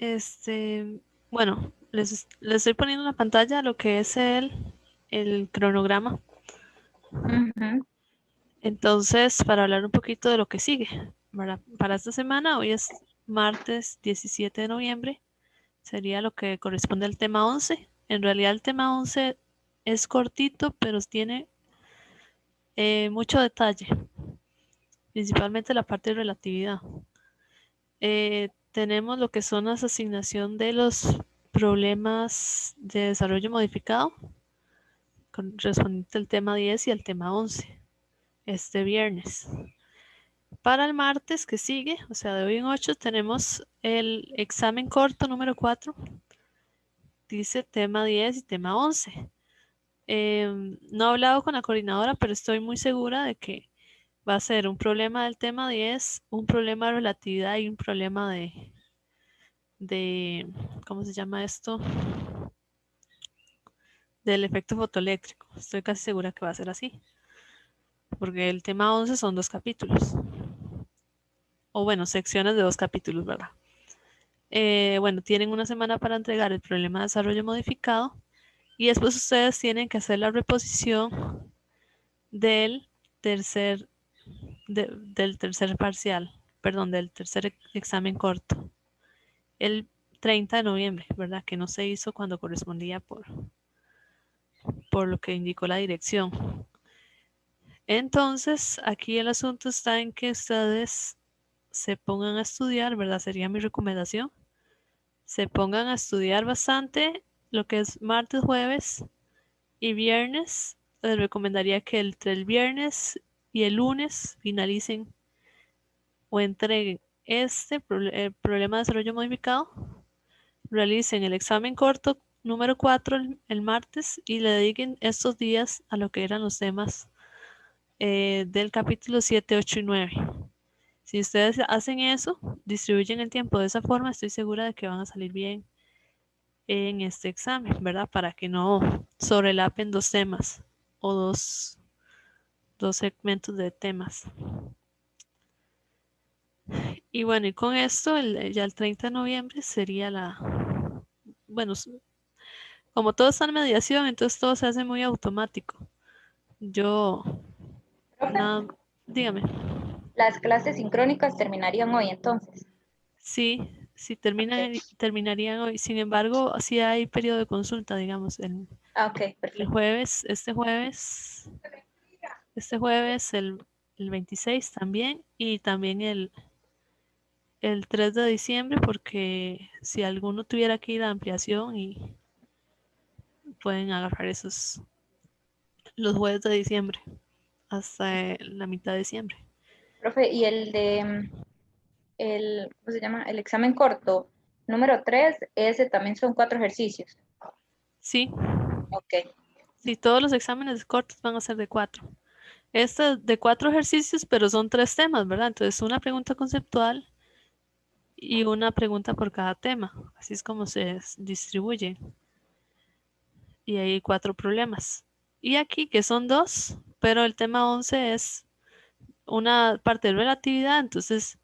Este, bueno, les estoy poniendo en la pantalla lo que es el cronograma. Ujú. Entonces, para hablar un poquito de lo que sigue, ¿verdad? Para esta semana, hoy es martes 17 de noviembre, sería lo que corresponde al tema 11. En realidad el tema 11 es cortito, pero tiene mucho detalle, principalmente la parte de relatividad. Tenemos lo que son las asignación de los problemas de desarrollo modificado, correspondiente al tema 10 y al tema 11, este viernes. Para el martes que sigue, o sea, de hoy en 8, tenemos el examen corto número 4, dice tema 10 y tema 11. No he hablado con la coordinadora, pero estoy muy segura de que va a ser un problema del tema 10, un problema de relatividad y un problema de ¿cómo se llama esto? Del efecto fotoeléctrico. Estoy casi segura que va a ser así, porque el tema 11 son 2 capítulos, o bueno, secciones de 2 capítulos, ¿verdad? Bueno, tienen una semana para entregar el problema de desarrollo modificado y después ustedes tienen que hacer la reposición del tercer, del tercer parcial, perdón, del tercer examen corto, el 30 de noviembre, ¿verdad? Que no se hizo cuando correspondía por lo que indicó la dirección. Entonces, aquí el asunto está en que ustedes se pongan a estudiar, ¿verdad? Sería mi recomendación. Se pongan a estudiar bastante lo que es martes, jueves y viernes. Les recomendaría que entre el viernes y el lunes finalicen o entreguen el problema de desarrollo modificado, realicen el examen corto número 4 el martes y le dediquen estos días a lo que eran los temas del capítulo 7, 8 y 9. Si ustedes hacen eso, distribuyen el tiempo de esa forma, estoy segura de que van a salir bien en este examen, ¿verdad? Para que no sobrelapen 2 temas o dos segmentos de temas. Y bueno, y con esto, ya el 30 de noviembre sería bueno, como todo está en mediación, entonces todo se hace muy automático. Yo, Profe, nada, dígame, las clases sincrónicas terminarían hoy entonces. sí, sí Ok. terminarían hoy. Sin embargo, sí hay periodo de consulta, digamos, Ah, ok, el perfecto. jueves, este jueves, el 26 también, y también el 3 de diciembre, porque si alguno tuviera que ir a ampliación y pueden agarrar los jueves de diciembre hasta la mitad de diciembre. Profe, y ¿cómo se llama? El examen corto número 3, ese también son 4 ejercicios. Sí, Ok. sí, todos los exámenes cortos van a ser de 4. Este es de 4 ejercicios, pero son 3 temas, ¿verdad? Entonces, una pregunta conceptual y una pregunta por cada tema. Así es como se distribuye. Y hay 4 problemas. Y aquí, que son 2, pero el tema 11 es una parte de relatividad, entonces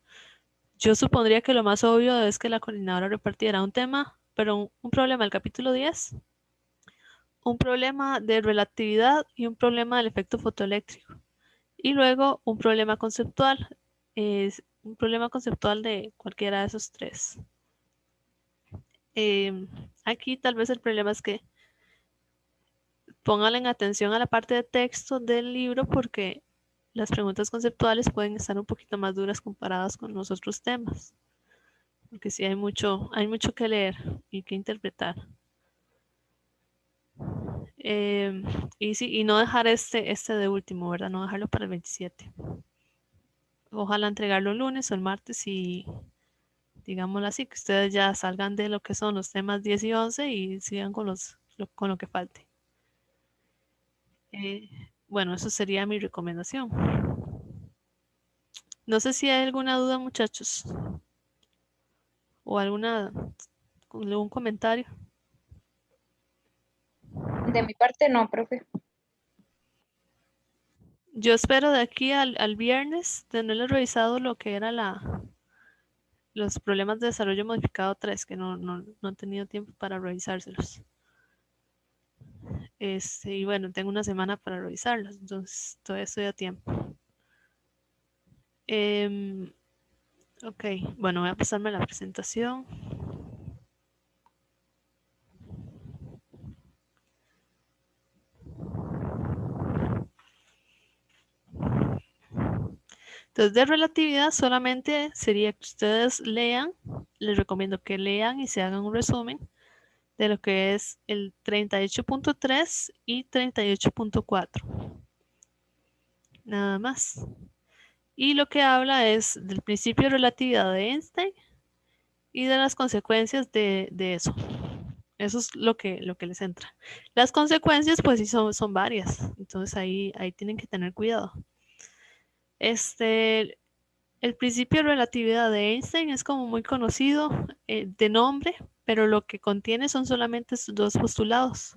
yo supondría que lo más obvio es que la coordinadora repartiera un tema, pero un problema del capítulo 10, un problema de relatividad y un problema del efecto fotoeléctrico. Y luego un problema conceptual, es un problema conceptual de cualquiera de esos 3. Aquí tal vez el problema es que pónganle atención a la parte de texto del libro porque las preguntas conceptuales pueden estar un poquito más duras comparadas con los otros temas, porque sí hay mucho que leer y que interpretar. Eh, y sí, y no dejar este de último, ¿verdad? No dejarlo para el 27. Ojalá entregarlo el lunes o el martes y digámoslo así, que ustedes ya salgan de lo que son los temas 10 y 11 y sigan con lo que falte. Eh, bueno, eso sería mi recomendación. No sé si hay alguna duda, muchachos, o algún comentario. De mi parte no, profe. Yo espero de aquí al viernes tenerles revisado lo que era los problemas de desarrollo modificado 3, que no he tenido tiempo para revisárselos. Y bueno, tengo una semana para revisarlos, entonces todavía estoy a tiempo. Ok, bueno, voy a pasarme la presentación. Entonces, de relatividad solamente sería que ustedes lean, les recomiendo que lean y se hagan un resumen de lo que es el 38.3 y 38.4. Nada más. Y lo que habla es del principio de relatividad de Einstein y de las consecuencias de eso. Eso es lo que les entra. Las consecuencias, pues sí, son varias. Entonces ahí tienen que tener cuidado. El principio de relatividad de Einstein es como muy conocido de nombre, pero lo que contiene son solamente sus dos postulados.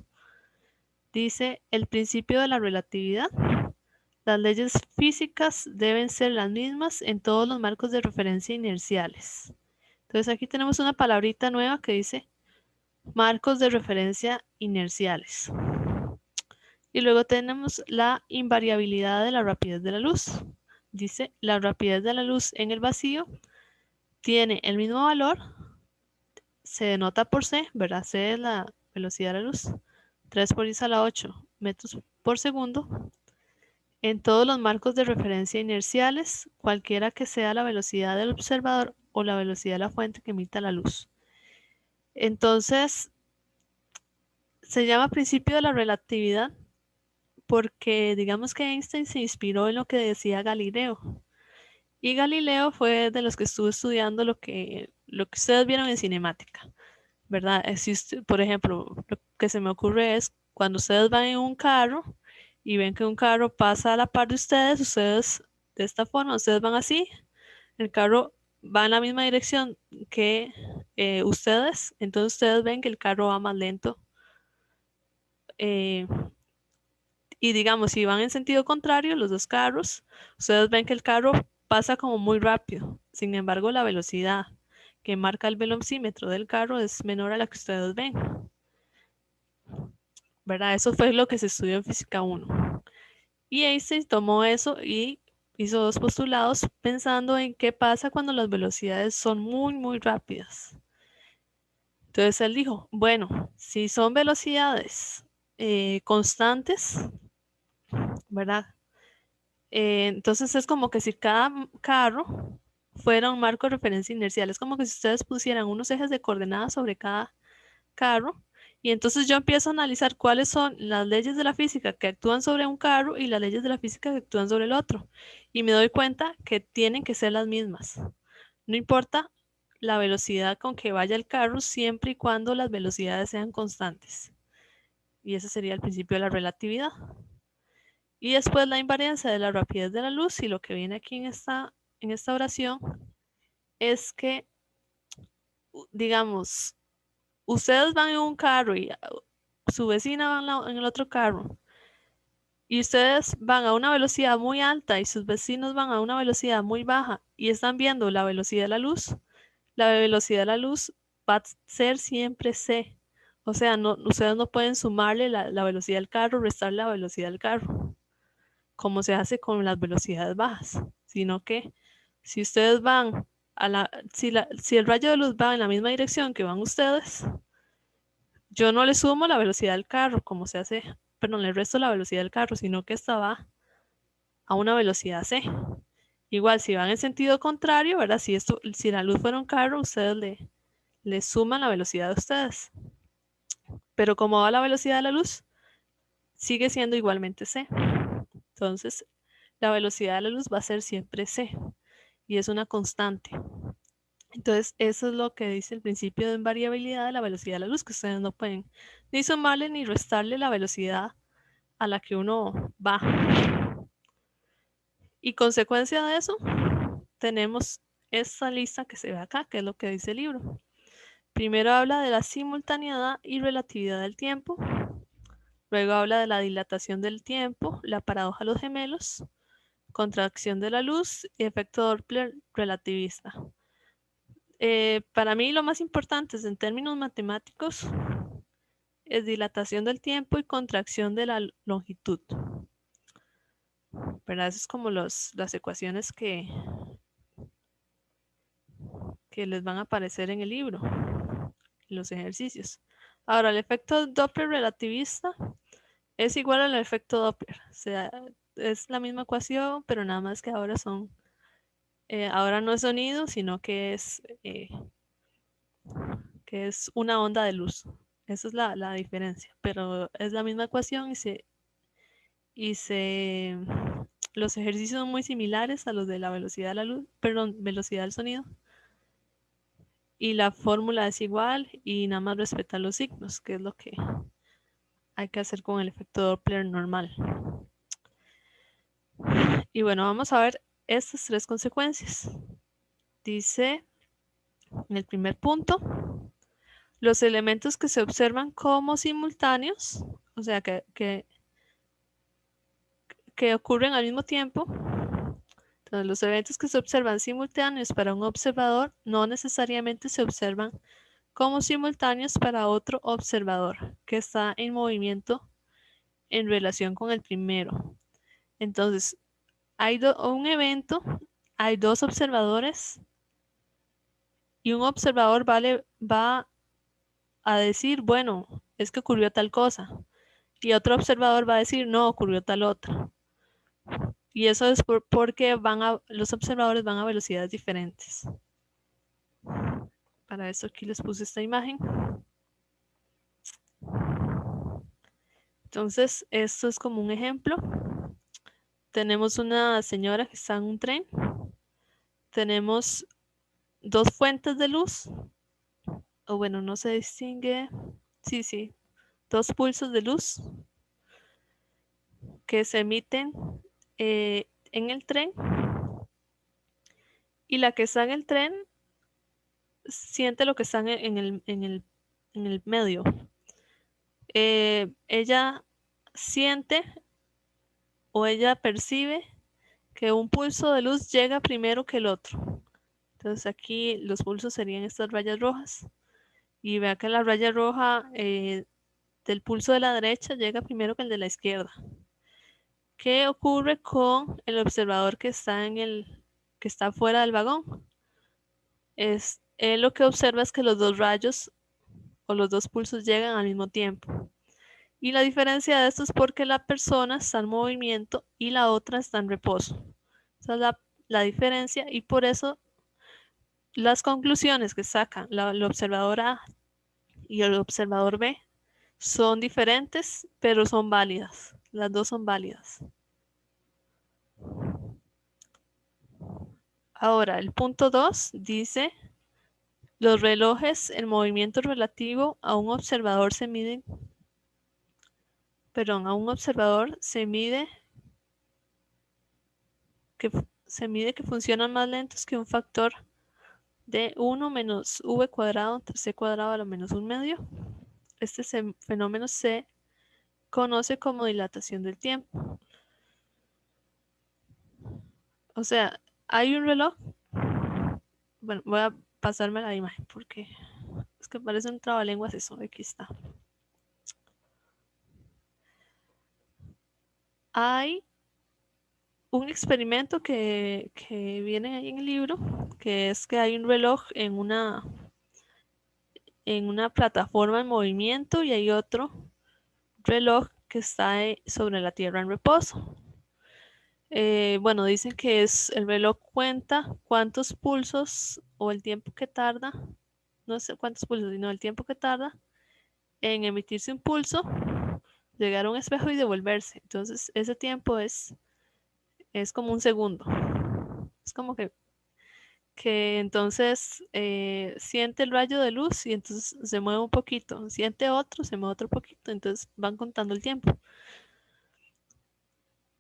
Dice el principio de la relatividad. Las leyes físicas deben ser las mismas en todos los marcos de referencia inerciales. Entonces aquí tenemos una palabrita nueva que dice marcos de referencia inerciales. Y luego tenemos la invariabilidad de la rapidez de la luz. Dice la rapidez de la luz en el vacío tiene el mismo valor, se denota por c, ¿verdad? C es la velocidad de la luz, 3 por 10 a la 8 metros por segundo, en todos los marcos de referencia inerciales, cualquiera que sea la velocidad del observador o la velocidad de la fuente que emita la luz. Entonces, se llama principio de la relatividad porque digamos que Einstein se inspiró en lo que decía Galileo. Y Galileo fue de los que estuvo estudiando lo que ustedes vieron en cinemática, ¿verdad? Existe, por ejemplo, lo que se me ocurre es cuando ustedes van en un carro y ven que un carro pasa a la par de ustedes de esta forma, ustedes van así, el carro va en la misma dirección que ustedes, entonces ustedes ven que el carro va más lento. Y digamos, si van en sentido contrario, los dos carros, ustedes ven que el carro pasa como muy rápido. Sin embargo, la velocidad que marca el velocímetro del carro es menor a la que ustedes ven. ¿Verdad? Eso fue lo que se estudió en Física 1. Y Einstein tomó eso y hizo dos postulados pensando en qué pasa cuando las velocidades son muy, muy rápidas. Entonces él dijo, bueno, si son velocidades constantes, ¿verdad? Entonces es como que si cada carro fuera un marco de referencia inercial, es como que si ustedes pusieran unos ejes de coordenadas sobre cada carro y entonces yo empiezo a analizar cuáles son las leyes de la física que actúan sobre un carro y las leyes de la física que actúan sobre el otro y me doy cuenta que tienen que ser las mismas. No importa la velocidad con que vaya el carro siempre y cuando las velocidades sean constantes. Y ese sería el principio de la relatividad. Y después la invariancia de la rapidez de la luz, y lo que viene aquí en esta oración es que, digamos, ustedes van en un carro y su vecina va en el otro carro y ustedes van a una velocidad muy alta y sus vecinos van a una velocidad muy baja y están viendo la velocidad de la luz va a ser siempre c. O sea, ustedes no pueden sumarle la velocidad del carro, restar la velocidad del carro, como se hace con las velocidades bajas, sino que si ustedes van si el rayo de luz va en la misma dirección que van ustedes, yo no le sumo la velocidad del carro, como se hace, perdón, le resto la velocidad del carro, sino que esta va a una velocidad c. Igual, si van en sentido contrario, ¿verdad? Si la luz fuera un carro, ustedes le suman la velocidad de ustedes. Pero como va la velocidad de la luz, sigue siendo igualmente c. Entonces, la velocidad de la luz va a ser siempre c y es una constante. Entonces, eso es lo que dice el principio de invariabilidad de la velocidad de la luz, que ustedes no pueden ni sumarle ni restarle la velocidad a la que uno va. Y consecuencia de eso, tenemos esta lista que se ve acá, que es lo que dice el libro. Primero habla de la simultaneidad y relatividad del tiempo. Luego habla de la dilatación del tiempo, la paradoja de los gemelos, contracción de la luz y efecto Doppler relativista. Para mí lo más importante es, en términos matemáticos, es dilatación del tiempo y contracción de la longitud. ¿Verdad? Esas es como las ecuaciones que les van a aparecer en el libro, los ejercicios. Ahora, el efecto Doppler relativista es igual al efecto Doppler. O sea, es la misma ecuación, pero nada más que ahora ahora no es sonido, sino que es una onda de luz. Esa es la diferencia. Pero es la misma ecuación y los ejercicios son muy similares a los de la velocidad de la luz, perdón, velocidad del sonido. Y la fórmula es igual y nada más respetar los signos, que es lo que hay que hacer con el efecto Doppler normal. Y bueno, vamos a ver estas 3 consecuencias. Dice en el primer punto, los elementos que se observan como simultáneos, o sea, que ocurren al mismo tiempo. Entonces, los eventos que se observan simultáneos para un observador no necesariamente se observan como simultáneos para otro observador que está en movimiento en relación con el primero. Entonces, hay un evento, hay 2 observadores y un observador va a decir, bueno, es que ocurrió tal cosa. Y otro observador va a decir, no, ocurrió tal otra. Y eso es porque los observadores van a velocidades diferentes. Para eso aquí les puse esta imagen. Entonces, esto es como un ejemplo. Tenemos una señora que está en un tren. Tenemos 2 fuentes de luz. O bueno, no se distingue. Sí. 2 pulsos de luz que se emiten en el tren. Y la que está en el tren siente lo que está en el medio. Ella siente o ella percibe que un pulso de luz llega primero que el otro. Entonces aquí los pulsos serían estas rayas rojas. Y vea que la raya roja del pulso de la derecha llega primero que el de la izquierda. ¿Qué ocurre con el observador que está fuera del vagón? Él lo que observa es que los 2 rayos o los 2 pulsos llegan al mismo tiempo. Y la diferencia de esto es porque la persona está en movimiento y la otra está en reposo. Esa es la diferencia, y por eso las conclusiones que sacan el observador A y el observador B son diferentes, pero son válidas. Las 2 son válidas. Ahora, el punto 2 dice, los relojes en movimiento relativo a un observador se mide que funcionan más lentos que un factor de 1 menos v cuadrado entre c cuadrado a la menos 1 medio. Este fenómeno se conoce como dilatación del tiempo. O sea, hay un reloj. Bueno, voy a pasarme la imagen porque es que parece un trabalenguas eso. Aquí está. Hay un experimento que viene ahí en el libro, que es que hay un reloj en una plataforma en movimiento y hay otro reloj que está sobre la Tierra en reposo. Bueno, dicen que el reloj cuenta cuántos pulsos o el tiempo que tarda, no sé cuántos pulsos, sino el tiempo que tarda en emitirse un pulso, llegar a un espejo y devolverse. Entonces, ese tiempo es como un segundo. Es como que entonces siente el rayo de luz y entonces se mueve un poquito, siente otro, se mueve otro poquito, entonces van contando el tiempo.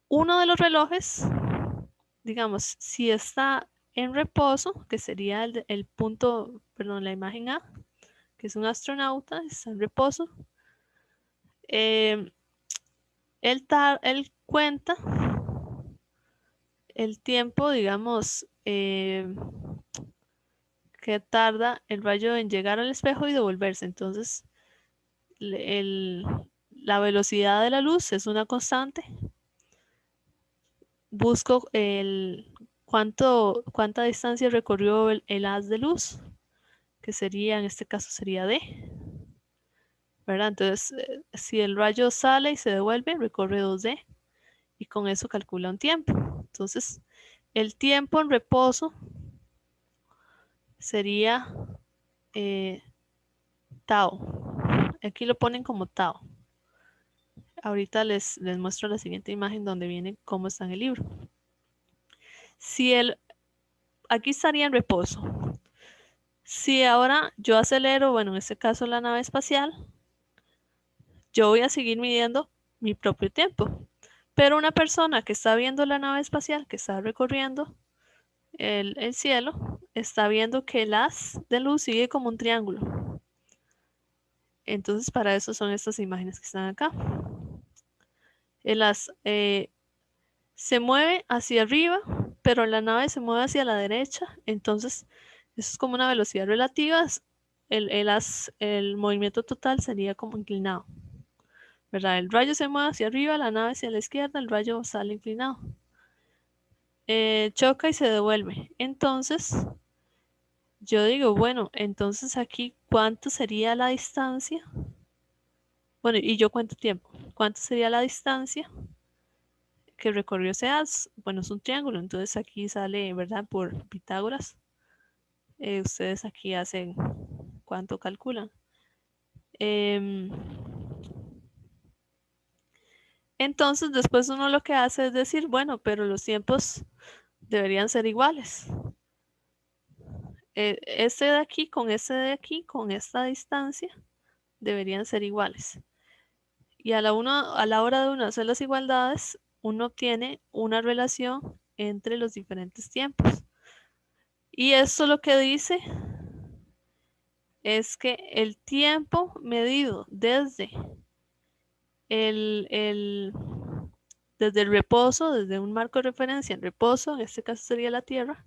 Uno de los relojes, digamos, si está en reposo, que sería el punto, perdón, la imagen A, que es un astronauta, está en reposo, él cuenta el tiempo, digamos, que tarda el rayo en llegar al espejo y devolverse. Entonces, la velocidad de la luz es una constante. Busco cuánta distancia recorrió el haz de luz, que sería, en este caso sería D, ¿verdad? Entonces, si el rayo sale y se devuelve, recorre 2D y con eso calcula un tiempo. Entonces, el tiempo en reposo sería tau. Aquí lo ponen como tau. Ahorita les muestro la siguiente imagen donde viene cómo está en el libro. Si aquí estaría en reposo. Si ahora yo acelero, bueno, en este caso la nave espacial, yo voy a seguir midiendo mi propio tiempo. Pero una persona que está viendo la nave espacial, que está recorriendo el cielo, está viendo que el haz de luz sigue como un triángulo. Entonces, para eso son estas imágenes que están acá. El haz se mueve hacia arriba, pero la nave se mueve hacia la derecha. Entonces, eso es como una velocidad relativa. El movimiento total sería como inclinado, ¿verdad? El rayo se mueve hacia arriba, la nave hacia la izquierda, el rayo sale inclinado. Choca y se devuelve. Entonces, yo digo, bueno, entonces aquí, ¿cuánto sería la distancia? Bueno, y yo cuánto tiempo. ¿Cuánto sería la distancia que recorrió ese haz? Bueno, es un triángulo, entonces aquí sale, ¿verdad? Por Pitágoras. Ustedes aquí hacen cuánto calculan. Entonces, después uno lo que hace es decir, bueno, pero los tiempos deberían ser iguales. Este de aquí con este de aquí, con esta distancia, deberían ser iguales. Y a la hora de uno hacer las igualdades, uno obtiene una relación entre los diferentes tiempos. Y esto lo que dice es que el tiempo medido desde desde el reposo, desde un marco de referencia en reposo, en este caso sería la Tierra,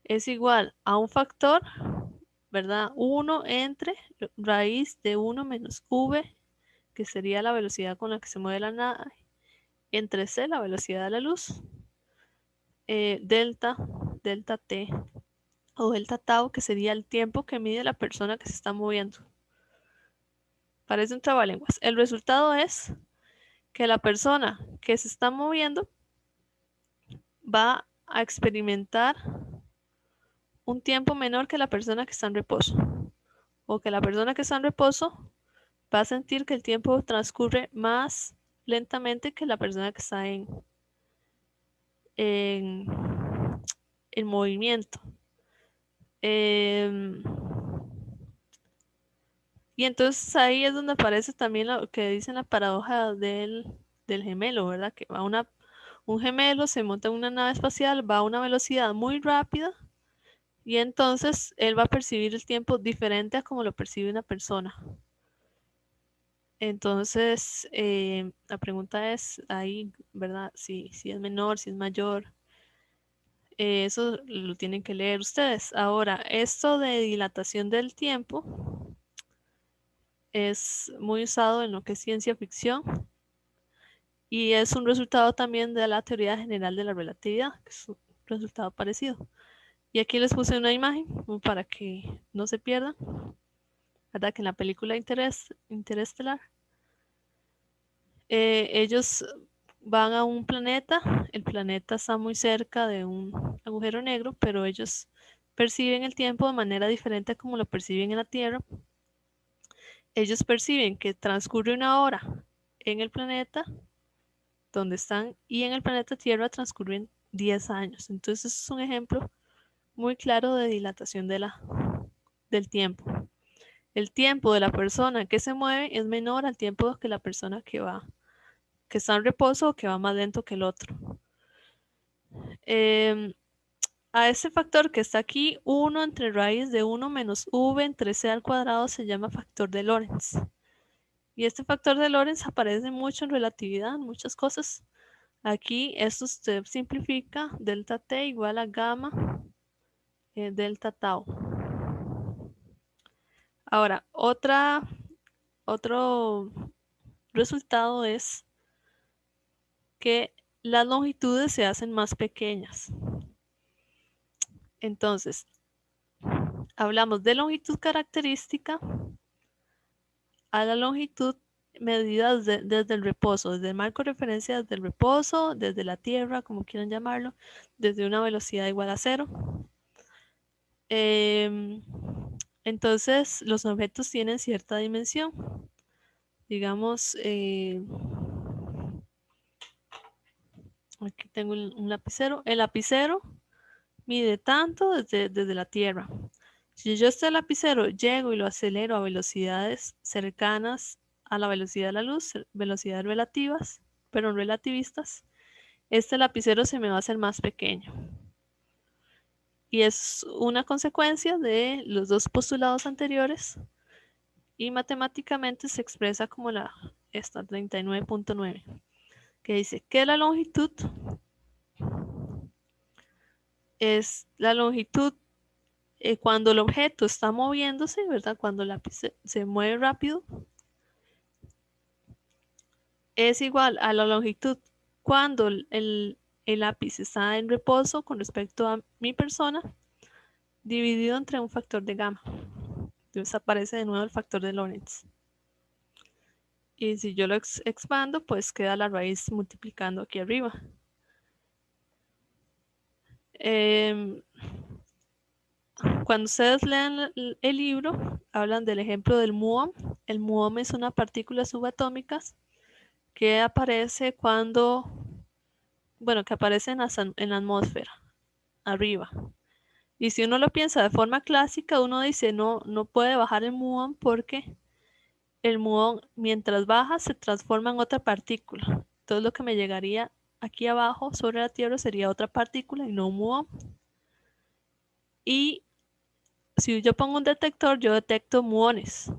es igual a un factor, ¿verdad? 1 entre raíz de 1 menos v, que sería la velocidad con la que se mueve la nave, entre c, la velocidad de la luz, delta t o delta tau, que sería el tiempo que mide la persona que se está moviendo. Parece un trabalenguas. El resultado es que la persona que se está moviendo va a experimentar un tiempo menor que la persona que está en reposo, o que la persona que está en reposo va a sentir que el tiempo transcurre más lentamente que la persona que está en movimiento. Y entonces ahí es donde aparece también lo que dicen la paradoja del gemelo, ¿verdad? Que va un gemelo, se monta en una nave espacial, va a una velocidad muy rápida y entonces él va a percibir el tiempo diferente a como lo percibe una persona. Entonces, la pregunta es ahí, ¿verdad? Si es menor, si es mayor. Eso lo tienen que leer ustedes. Ahora, esto de dilatación del tiempo es muy usado en lo que es ciencia ficción y es un resultado también de la teoría general de la relatividad, que es un resultado parecido. Y aquí les puse una imagen para que no se pierdan, ¿verdad? Que en la película Interestelar, ellos van a un planeta, el planeta está muy cerca de un agujero negro, pero ellos perciben el tiempo de manera diferente a como lo perciben en la Tierra. Ellos perciben que transcurre una hora en el planeta donde están y en el planeta Tierra transcurren 10 años. Entonces es un ejemplo muy claro de dilatación del tiempo. El tiempo de la persona que se mueve es menor al tiempo que la persona que está en reposo o que va más lento que el otro. A este factor que está aquí, 1 entre raíz de 1 menos v entre c al cuadrado, se llama factor de Lorentz. Y este factor de Lorentz aparece mucho en relatividad, en muchas cosas. Aquí esto se simplifica, delta t igual a gamma delta tau. Ahora, otro resultado es que las longitudes se hacen más pequeñas. Entonces, hablamos de longitud característica a la longitud medida desde el reposo, desde el marco de referencia, desde el reposo, desde la Tierra, como quieran llamarlo, desde una velocidad igual a 0. Entonces, los objetos tienen cierta dimensión. Digamos, aquí tengo un lapicero. El lapicero mide tanto desde la Tierra. Si yo este lapicero llego y lo acelero a velocidades cercanas a la velocidad de la luz, velocidades relativas, pero relativistas, este lapicero se me va a hacer más pequeño. Y es una consecuencia de los dos postulados anteriores y matemáticamente se expresa como esta 39.9, que dice que la longitud es la longitud cuando el objeto está moviéndose, ¿verdad? Cuando el lápiz se mueve rápido, es igual a la longitud cuando el lápiz está en reposo con respecto a mi persona, dividido entre un factor de gamma. Entonces aparece de nuevo el factor de Lorentz. Y si yo lo expando, pues queda la raíz multiplicando aquí arriba. Cuando ustedes lean el libro, hablan del ejemplo del muón. El muón es una partícula subatómica que aparece que aparece en la atmósfera, arriba. Y si uno lo piensa de forma clásica, uno dice, no puede bajar el muón porque el muón, mientras baja, se transforma en otra partícula. Entonces lo que me llegaría aquí abajo sobre la Tierra sería otra partícula y no un muón. Y si yo pongo un detector, yo detecto muones.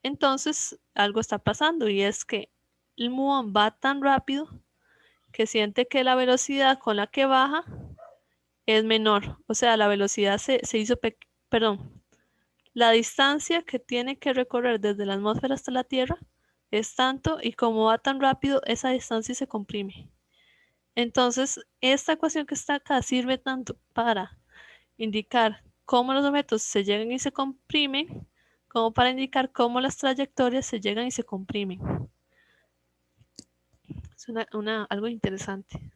Entonces algo está pasando y es que el muón va tan rápido que siente que la velocidad con la que baja es menor. O sea, la velocidad se hizo, perdón, la distancia que tiene que recorrer desde la atmósfera hasta la Tierra es tanto y como va tan rápido, esa distancia se comprime. Entonces, esta ecuación que está acá sirve tanto para indicar cómo los objetos se llegan y se comprimen, como para indicar cómo las trayectorias se llegan y se comprimen. Es algo interesante.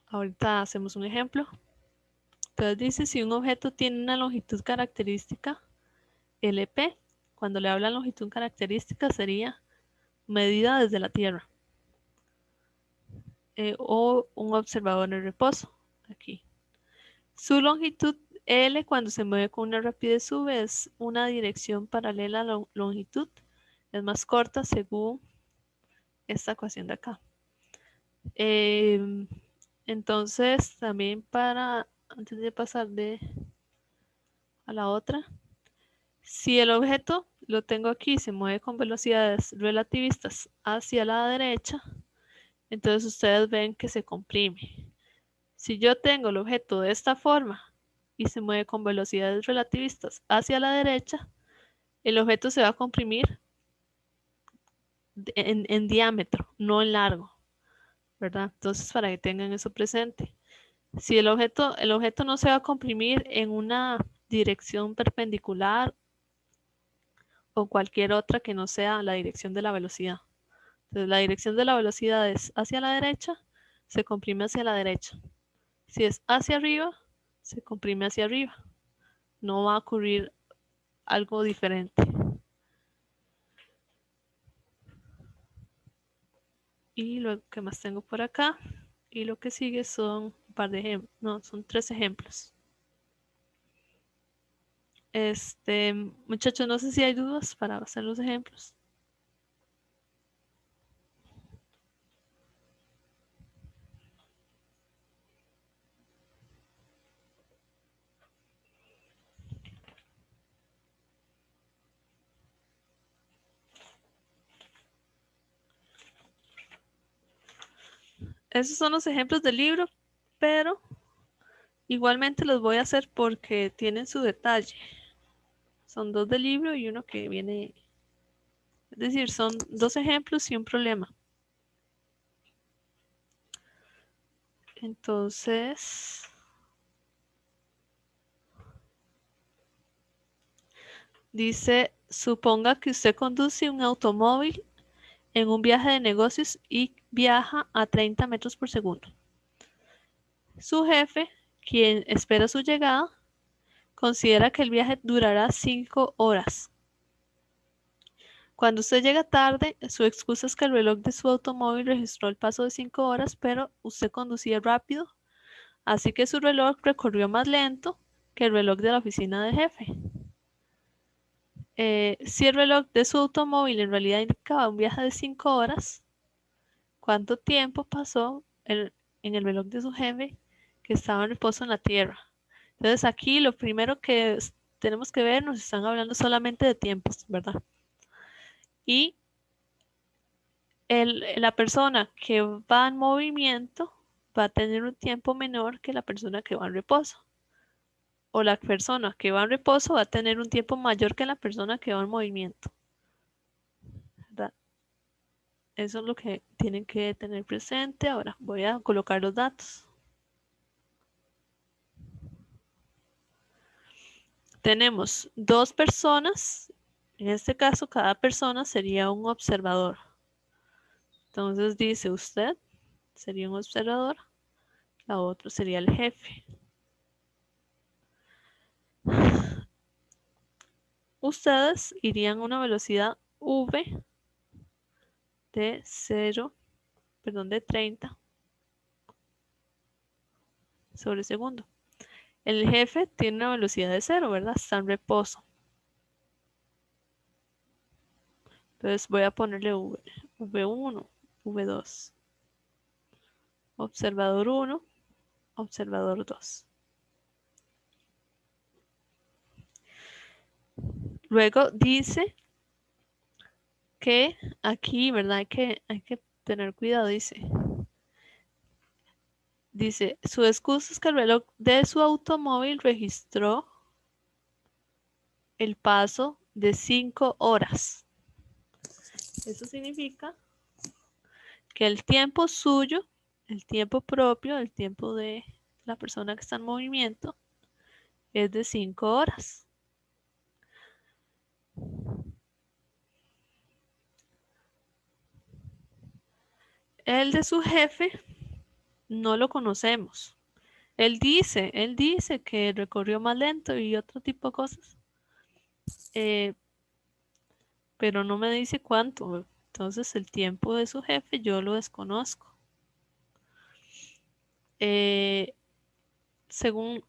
Ahorita hacemos un ejemplo. Entonces dice, si un objeto tiene una longitud característica, LP, cuando le hablan longitud característica sería medida desde la Tierra. O un observador en reposo, aquí. Su longitud L cuando se mueve con una rapidez V es una dirección paralela a la longitud. Es más corta según esta ecuación de acá. Entonces, también antes de pasar a la otra, si el objeto, lo tengo aquí, se mueve con velocidades relativistas hacia la derecha, entonces ustedes ven que se comprime. Si yo tengo el objeto de esta forma y se mueve con velocidades relativistas hacia la derecha, el objeto se va a comprimir en diámetro, no en largo, ¿verdad? Entonces, para que tengan eso presente. Si el objeto no se va a comprimir en una dirección perpendicular o cualquier otra que no sea la dirección de la velocidad. Entonces, la dirección de la velocidad es hacia la derecha, se comprime hacia la derecha. Si es hacia arriba, se comprime hacia arriba. No va a ocurrir algo diferente. Y lo que más tengo por acá. Y lo que sigue son un par de ejemplos. No, son 3 ejemplos. Muchachos, no sé si hay dudas para hacer los ejemplos. Esos son los ejemplos del libro, pero Igualmente los voy a hacer porque tienen su detalle. Son 2 del libro y uno que viene, es decir, son 2 ejemplos y un problema. Entonces, dice, suponga que usted conduce un automóvil en un viaje de negocios y viaja a 30 metros por segundo. Su jefe, quien espera su llegada, considera que el viaje durará 5 horas. Cuando usted llega tarde, su excusa es que el reloj de su automóvil registró el paso de 5 horas, pero usted conducía rápido, así que su reloj recorrió más lento que el reloj de la oficina del jefe. Si el reloj de su automóvil en realidad indicaba un viaje de 5 horas, ¿cuánto tiempo pasó en el reloj de su jefe que estaba en reposo en la tierra? Entonces aquí lo primero que tenemos que ver, nos están hablando solamente de tiempos, ¿verdad? Y la persona que va en movimiento va a tener un tiempo menor que la persona que va en reposo. O la persona que va en reposo va a tener un tiempo mayor que la persona que va en movimiento, ¿verdad? Eso es lo que tienen que tener presente. Ahora voy a colocar los datos. Tenemos 2 personas. En este caso, cada persona sería un observador. Entonces dice usted sería un observador, la otra sería el jefe. Ustedes irían a una velocidad v de 30 sobre segundo. El jefe tiene una velocidad de 0, ¿verdad? Está en reposo. Entonces voy a ponerle V1, V2. Observador 1, observador 2. Luego dice que aquí, ¿verdad? Hay que tener cuidado, dice. Dice, su excusa es que el reloj de su automóvil registró el paso de 5 horas. Eso significa que el tiempo suyo, el tiempo propio, el tiempo de la persona que está en movimiento, es de 5 horas. El de su jefe no lo conocemos. Él dice que recorrió más lento y otro tipo de cosas. Pero no me dice cuánto. Entonces el tiempo de su jefe yo lo desconozco. Según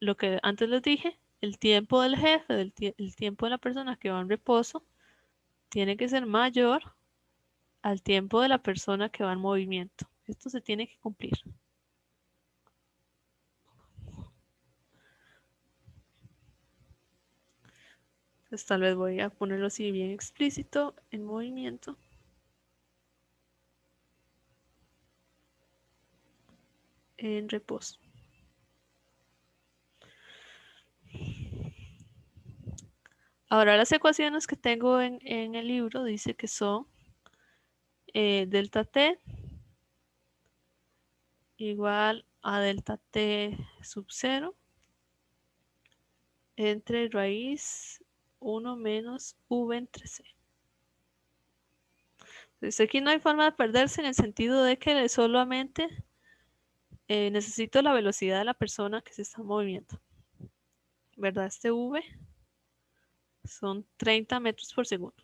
lo que antes les dije, el tiempo del jefe, el tiempo de la persona que va en reposo, tiene que ser mayor al tiempo de la persona que va en movimiento. Esto se tiene que cumplir. Entonces tal vez voy a ponerlo así bien explícito, en movimiento. En reposo. Ahora las ecuaciones que tengo en el libro dice que son delta t igual a delta t sub 0 entre raíz 1 menos v entre c. Entonces aquí no hay forma de perderse en el sentido de que solamente necesito la velocidad de la persona que se está moviendo. ¿Verdad? Este v son 30 metros por segundo.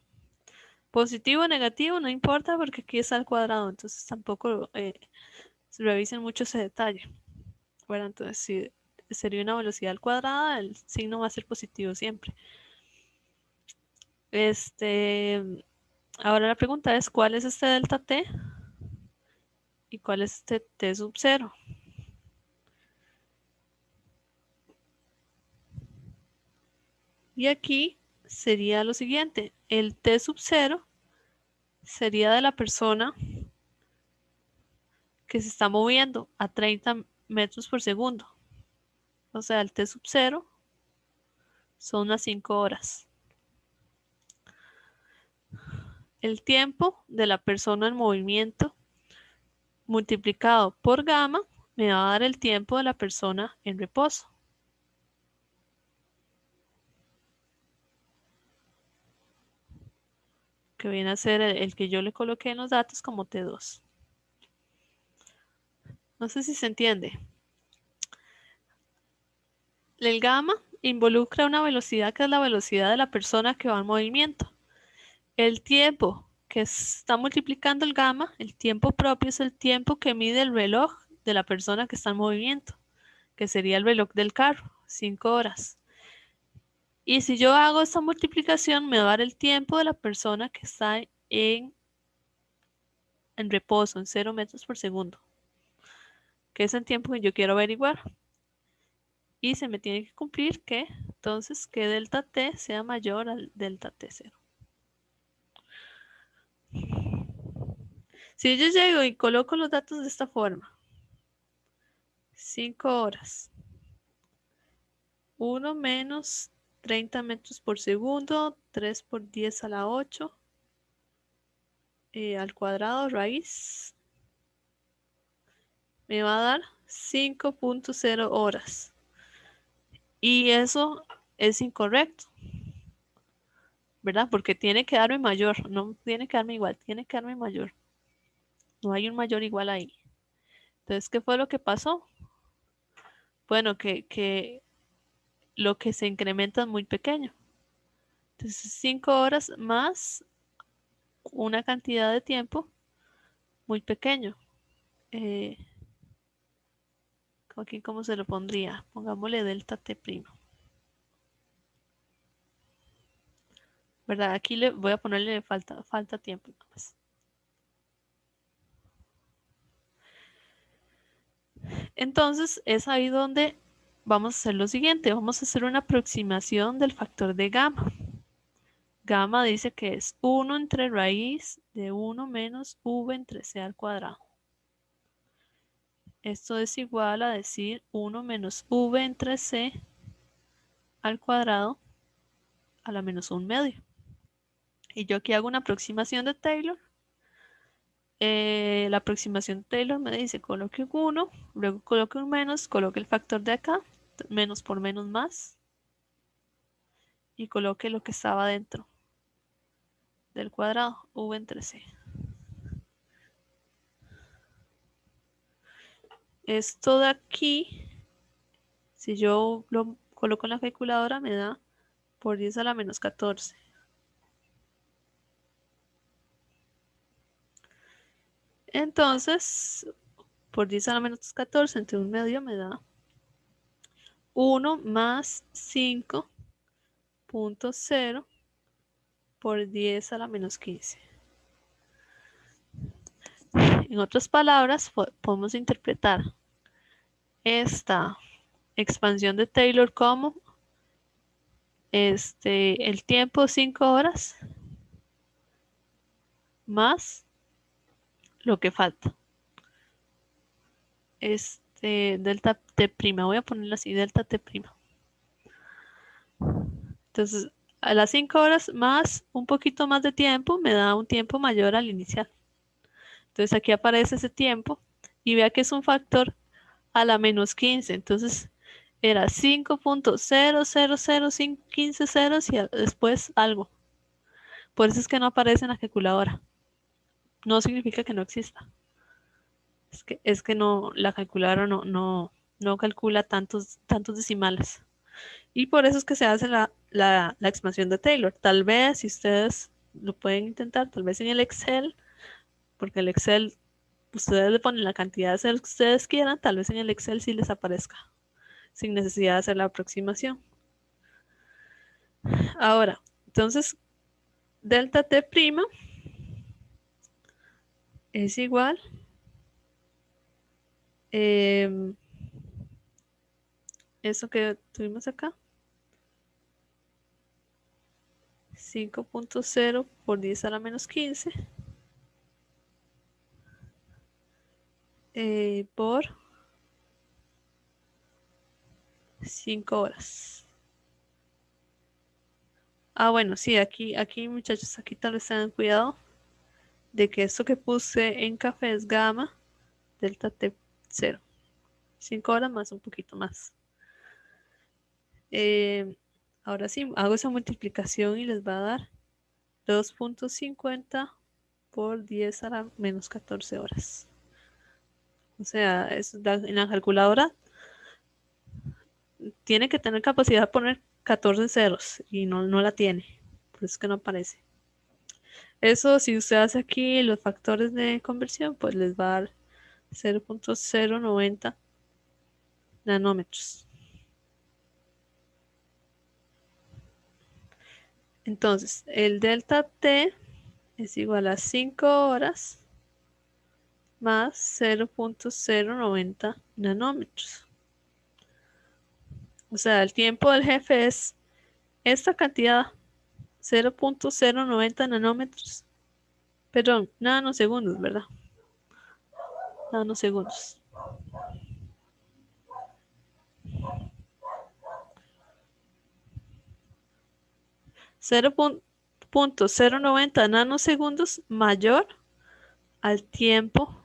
Positivo o negativo no importa porque aquí está al cuadrado, entonces tampoco revisen mucho ese detalle. Bueno, entonces si sería una velocidad al cuadrado, el signo va a ser positivo siempre. Ahora la pregunta es, ¿cuál es este delta t? ¿Y cuál es este t sub 0? Y aquí sería lo siguiente, el t sub 0 sería de la persona que se está moviendo a 30 metros por segundo. O sea, el t sub 0 son las 5 horas. El tiempo de la persona en movimiento multiplicado por gamma me va a dar el tiempo de la persona en reposo. Que viene a ser el que yo le coloqué en los datos como T2. No sé si se entiende. El gamma involucra una velocidad que es la velocidad de la persona que va en movimiento. El tiempo que está multiplicando el gamma, el tiempo propio es el tiempo que mide el reloj de la persona que está en movimiento, que sería el reloj del carro, 5 horas. Y si yo hago esta multiplicación, me va a dar el tiempo de la persona que está en reposo, en 0 metros por segundo, que es el tiempo que yo quiero averiguar. Y se me tiene que cumplir que, entonces, que delta t sea mayor al delta t0. Si yo llego y coloco los datos de esta forma, 5 horas, 1 menos 30 metros por segundo, 3 por 10 a la 8, al cuadrado raíz, me va a dar 5.0 horas. Y eso es incorrecto, ¿verdad? Porque tiene que darme mayor, no tiene que darme igual, tiene que darme mayor. No hay un mayor igual ahí. Entonces, ¿qué fue lo que pasó? Bueno, que lo que se incrementa es muy pequeño. Entonces, 5 horas más una cantidad de tiempo muy pequeño. Aquí, ¿cómo se lo pondría? Pongámosle delta t primo. ¿Verdad? Aquí le voy a ponerle falta tiempo nada más. Entonces, es ahí donde vamos a hacer lo siguiente. Vamos a hacer una aproximación del factor de gamma. Gamma dice que es 1 entre raíz de 1 menos v entre c al cuadrado. Esto es igual a decir 1 menos v entre c al cuadrado a la menos 1 medio. Y yo aquí hago una aproximación de Taylor. La aproximación de Taylor me dice coloque un 1, luego coloque un menos, coloque el factor de acá, menos por menos más, y coloque lo que estaba dentro del cuadrado, v entre c. Esto de aquí, si yo lo coloco en la calculadora, me da por 10 a la menos 14. Entonces, por 10 a la menos 14 entre un medio me da 1 más 5.0 por 10 a la menos 15. En otras palabras, podemos interpretar esta expansión de Taylor como el tiempo 5 horas más lo que falta. Delta t prima, voy a ponerlo así, delta t prima. Entonces, a las 5 horas más un poquito más de tiempo me da un tiempo mayor al inicial. Entonces aquí aparece ese tiempo y vea que es un factor a la menos 15. Entonces era 5.00015 ceros y después algo. Por eso es que no aparece en la calculadora. No significa que no exista. Es que no, la calculadora no calcula tantos decimales. Y por eso es que se hace la expansión de Taylor. Tal vez si ustedes lo pueden intentar, tal vez en el Excel, porque el Excel, ustedes le ponen la cantidad de ceros que ustedes quieran, tal vez en el Excel sí les aparezca, sin necesidad de hacer la aproximación. Ahora, entonces, delta t' es igual eso que tuvimos acá, 5.0 por 10 a la menos 15 por 5 horas. Ah, bueno, sí, aquí muchachos, aquí tal vez tengan cuidado de que esto que puse en café es gamma, delta T 0. 5 horas más un poquito más. Ahora sí, hago esa multiplicación y les va a dar 2.50 por 10 a la menos 14 horas. O sea, en la calculadora tiene que tener capacidad de poner 14 ceros y no la tiene. Por eso es que no aparece. Eso, si usted hace aquí los factores de conversión, pues les va a dar 0.090 nanómetros. Entonces, el delta T es igual a 5 horas más 0.090 nanómetros. O sea, el tiempo del jefe es esta cantidad, 0.090 nanómetros. Perdón, nanosegundos, ¿verdad? Nanosegundos. 0.090 nanosegundos mayor al tiempo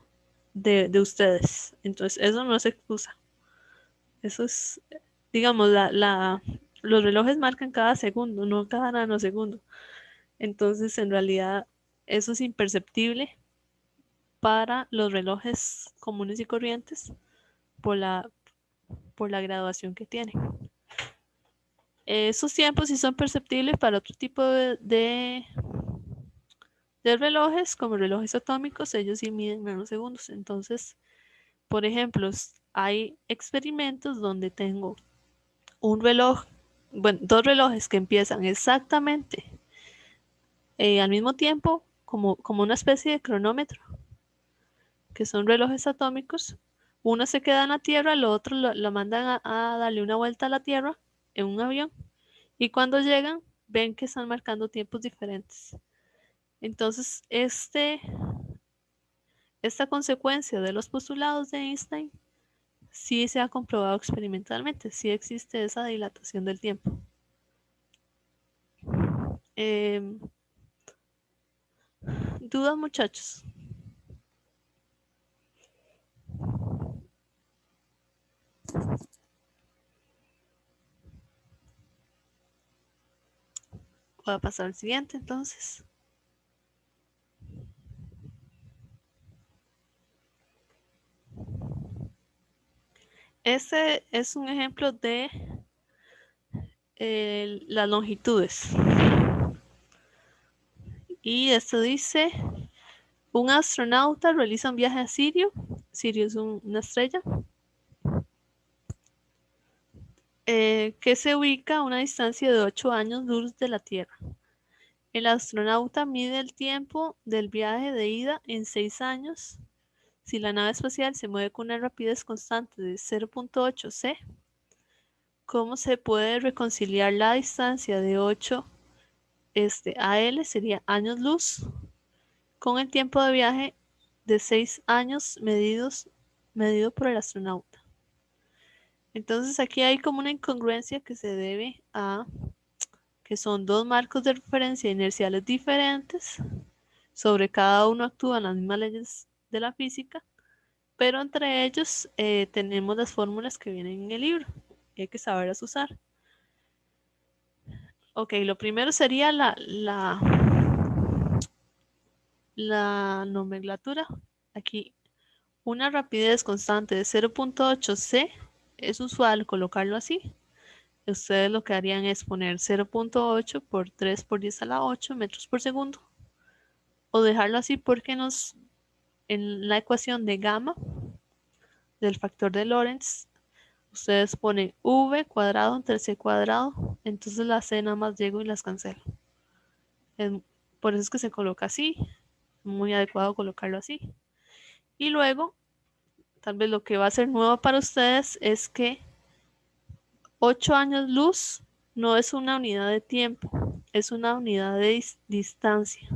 de ustedes. Entonces, eso no se excusa. Eso es, digamos, los relojes marcan cada segundo, no cada nanosegundo. Entonces, en realidad, eso es imperceptible para los relojes comunes y corrientes por la graduación que tiene. Esos tiempos sí son perceptibles para otro tipo de relojes, como relojes atómicos, ellos sí miden nanosegundos. Entonces, por ejemplo, hay experimentos donde tengo un reloj, bueno, dos relojes que empiezan exactamente al mismo tiempo, como una especie de cronómetro, que son relojes atómicos. Uno se queda en la Tierra, el otro lo mandan a darle una vuelta a la Tierra en un avión. Y cuando llegan, ven que están marcando tiempos diferentes. Entonces, esta consecuencia de los postulados de Einstein sí se ha comprobado experimentalmente, sí existe esa dilatación del tiempo. ¿Dudas, muchachos? Voy a pasar al siguiente entonces. Este es un ejemplo de las longitudes. Y esto dice, un astronauta realiza un viaje a Sirio. Sirio es una estrella. Que se ubica a una distancia de 8 años luz de la Tierra. El astronauta mide el tiempo del viaje de ida en 6 años. Si la nave espacial se mueve con una rapidez constante de 0.8 c, ¿cómo se puede reconciliar la distancia de 8 a L, sería años luz, con el tiempo de viaje de 6 años medido por el astronauta? Entonces aquí hay como una incongruencia que se debe a que son dos marcos de referencia inerciales diferentes. Sobre cada uno actúan las mismas leyes de la física, pero entre ellos tenemos las fórmulas que vienen en el libro y hay que saberlas usar. Ok, lo primero sería la nomenclatura. Aquí, una rapidez constante de 0.8 c es usual colocarlo así. Ustedes lo que harían es poner 0.8 por 3 por 10 a la 8 metros por segundo. O dejarlo así porque en la ecuación de gamma del factor de Lorentz, ustedes ponen v cuadrado entre c cuadrado, entonces la c nada más llego y las cancelo. Por eso es que se coloca así, muy adecuado colocarlo así. Y luego, tal vez lo que va a ser nuevo para ustedes es que 8 años luz no es una unidad de tiempo, es una unidad de distancia.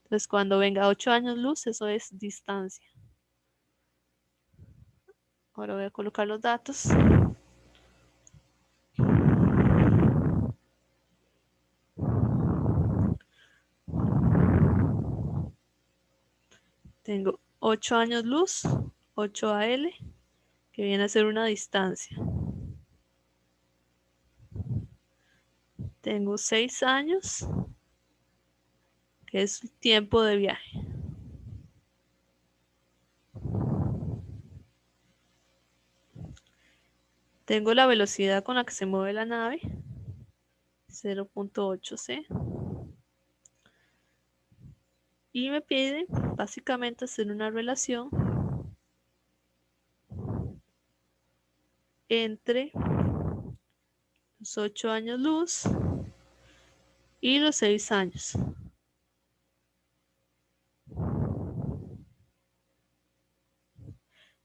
Entonces, cuando venga 8 años luz, eso es distancia. Ahora voy a colocar los datos. Tengo 8 años luz, 8 AL, que viene a ser una distancia. Tengo 6 años, que es el tiempo de viaje. Tengo la velocidad con la que se mueve la nave, 0.8 c. Y me pide básicamente hacer una relación entre los 8 años luz y los 6 años.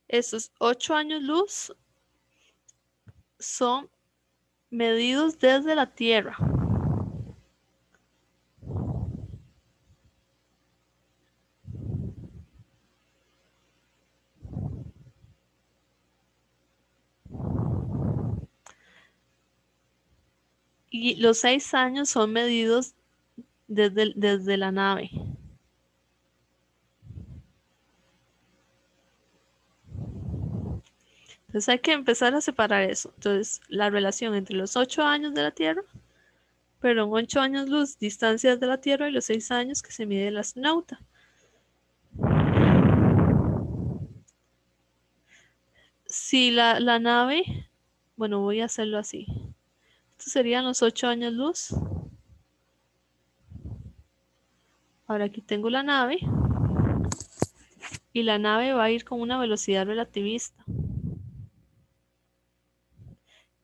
Estos 8 años luz son medidos desde la Tierra. Y los 6 años son medidos desde la nave. Entonces hay que empezar a separar eso. Entonces la relación entre los 8 años de la Tierra, perdón, 8 años luz distancia de la Tierra y los 6 años que se mide el astronauta. Si la nave, bueno, voy a hacerlo así. Estos serían los 8 años luz. Ahora aquí tengo la nave. Y la nave va a ir con una velocidad relativista.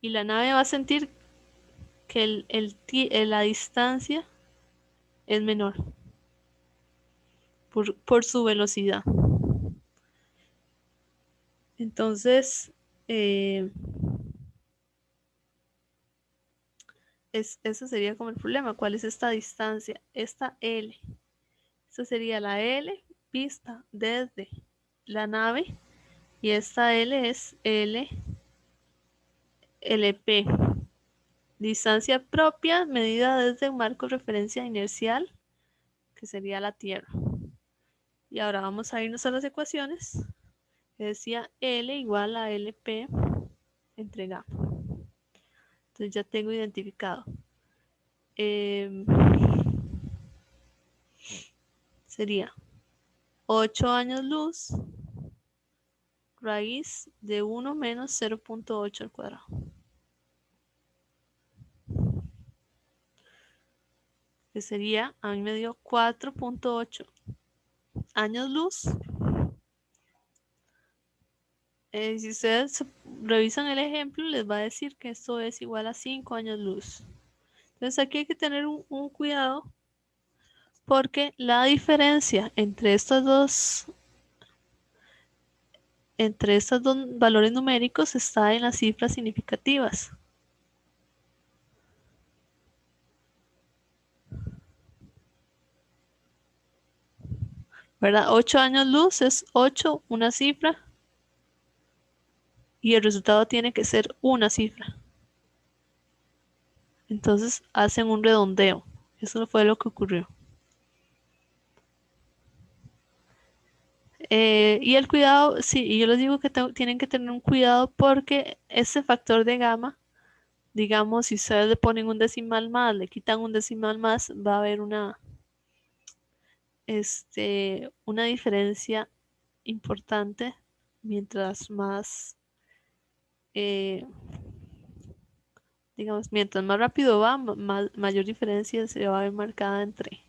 Y la nave va a sentir que la distancia es menor por su velocidad. Entonces, ese sería como el problema. ¿Cuál es esta distancia? Esta L. Esta sería la L vista desde la nave. Y esta L es LP. Distancia propia medida desde un marco de referencia inercial, que sería la Tierra. Y ahora vamos a irnos a las ecuaciones. Que decía L igual a LP entre gamma. Entonces ya tengo identificado. Sería 8 años luz raíz de 1 menos 0.8 al cuadrado. Que sería, a mí me dio 4.8 años luz. Si ustedes revisan el ejemplo, les va a decir que esto es igual a 5 años luz. Entonces aquí hay que tener un cuidado, porque la diferencia entre estos dos valores numéricos está en las cifras significativas. ¿Verdad? 8 años luz es 8, una cifra, y el resultado tiene que ser una cifra. Entonces hacen un redondeo. Eso fue lo que ocurrió. Y el cuidado, sí, y yo les digo que tienen que tener un cuidado, porque ese factor de gamma, digamos, si ustedes le ponen un decimal más, le quitan un decimal más, va a haber una diferencia importante mientras más, digamos, mientras más rápido va, mayor diferencia se va a ver marcada entre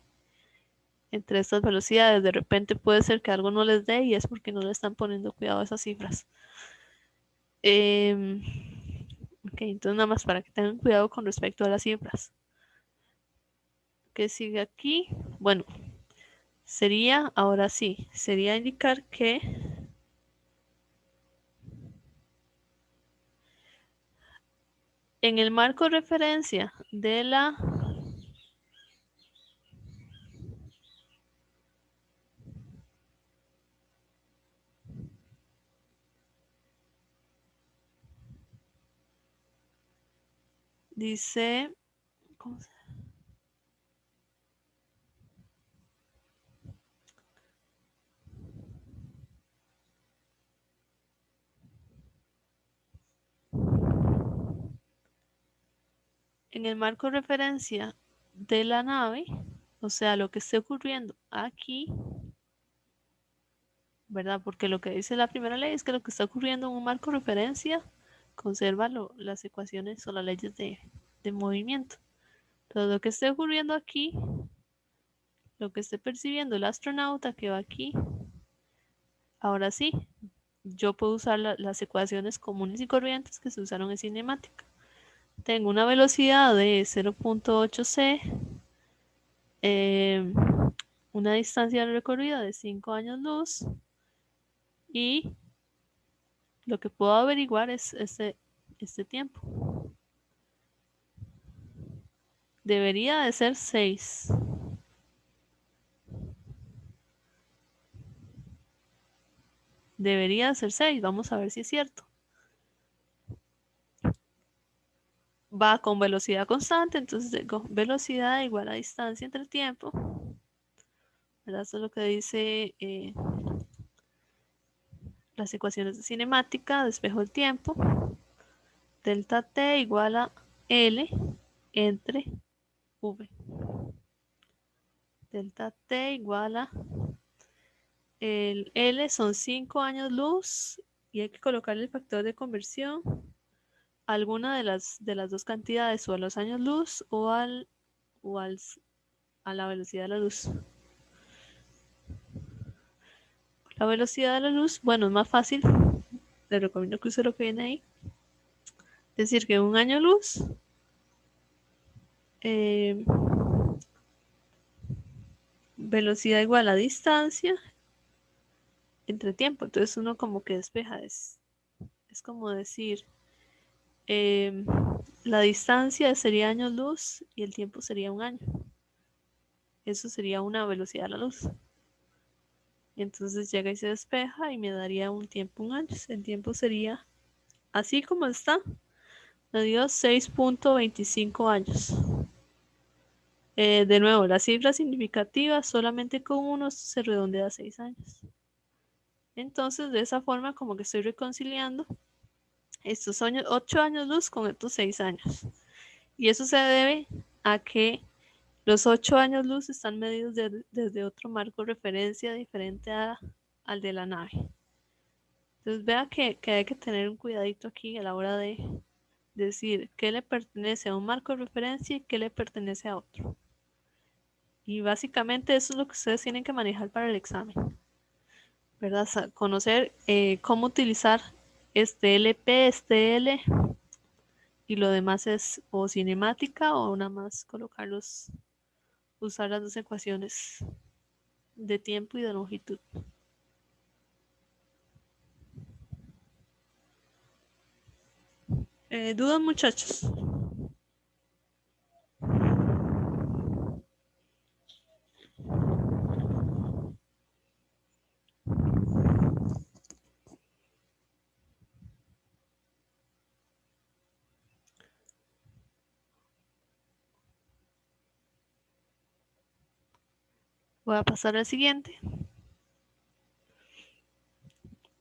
estas velocidades. De repente puede ser que algo no les dé y es porque no le están poniendo cuidado a esas cifras. Ok, entonces nada más para que tengan cuidado con respecto a las cifras. ¿Qué sigue aquí? Bueno, sería, ahora sí, sería indicar que en el marco de referencia de la dice, ¿cómo se en el marco de referencia de la nave, o sea, lo que esté ocurriendo aquí, ¿verdad? Porque lo que dice la primera ley es que lo que está ocurriendo en un marco de referencia conserva las ecuaciones o las leyes de movimiento. Entonces, lo que esté ocurriendo aquí, lo que esté percibiendo el astronauta que va aquí, ahora sí, yo puedo usar las ecuaciones comunes y corrientes que se usaron en cinemática. Tengo una velocidad de 0.8 c, una distancia recorrida de 5 años luz, y lo que puedo averiguar es este tiempo. Debería de ser 6. Debería de ser 6. Vamos a ver si es cierto. Va con velocidad constante, entonces velocidad igual a distancia entre el tiempo. ¿Verdad? Eso es lo que dice las ecuaciones de cinemática de espejo del tiempo. Delta T igual a L entre V. Delta T igual a el L son 5 años luz y hay que colocarle el factor de conversión a alguna de las dos cantidades, o a los años luz o a la velocidad de la luz. La velocidad de la luz, bueno, es más fácil. Les recomiendo que use lo que viene ahí. Es decir, que un año luz velocidad igual a distancia entre tiempo. Entonces uno como que despeja. Es como decir, la distancia sería años luz y el tiempo sería un año. Eso sería una velocidad de la luz. Y entonces llega y se despeja y me daría un tiempo, un año. El tiempo sería, así como está, me dio 6.25 años. De nuevo, la cifra significativa solamente con uno se redondea a 6 años. Entonces, de esa forma, como que estoy reconciliando estos 8 años luz con estos 6 años. Y eso se debe a que los 8 años luz están medidos desde otro marco de referencia diferente al de la nave. Entonces, vea que hay que tener un cuidadito aquí a la hora de decir qué le pertenece a un marco de referencia y qué le pertenece a otro. Y básicamente eso es lo que ustedes tienen que manejar para el examen, ¿verdad? Conocer cómo utilizar este LP, este L, y lo demás es o cinemática o nada más colocarlos, usar las dos ecuaciones de tiempo y de longitud. ¿Dudas, muchachos? Voy a pasar al siguiente.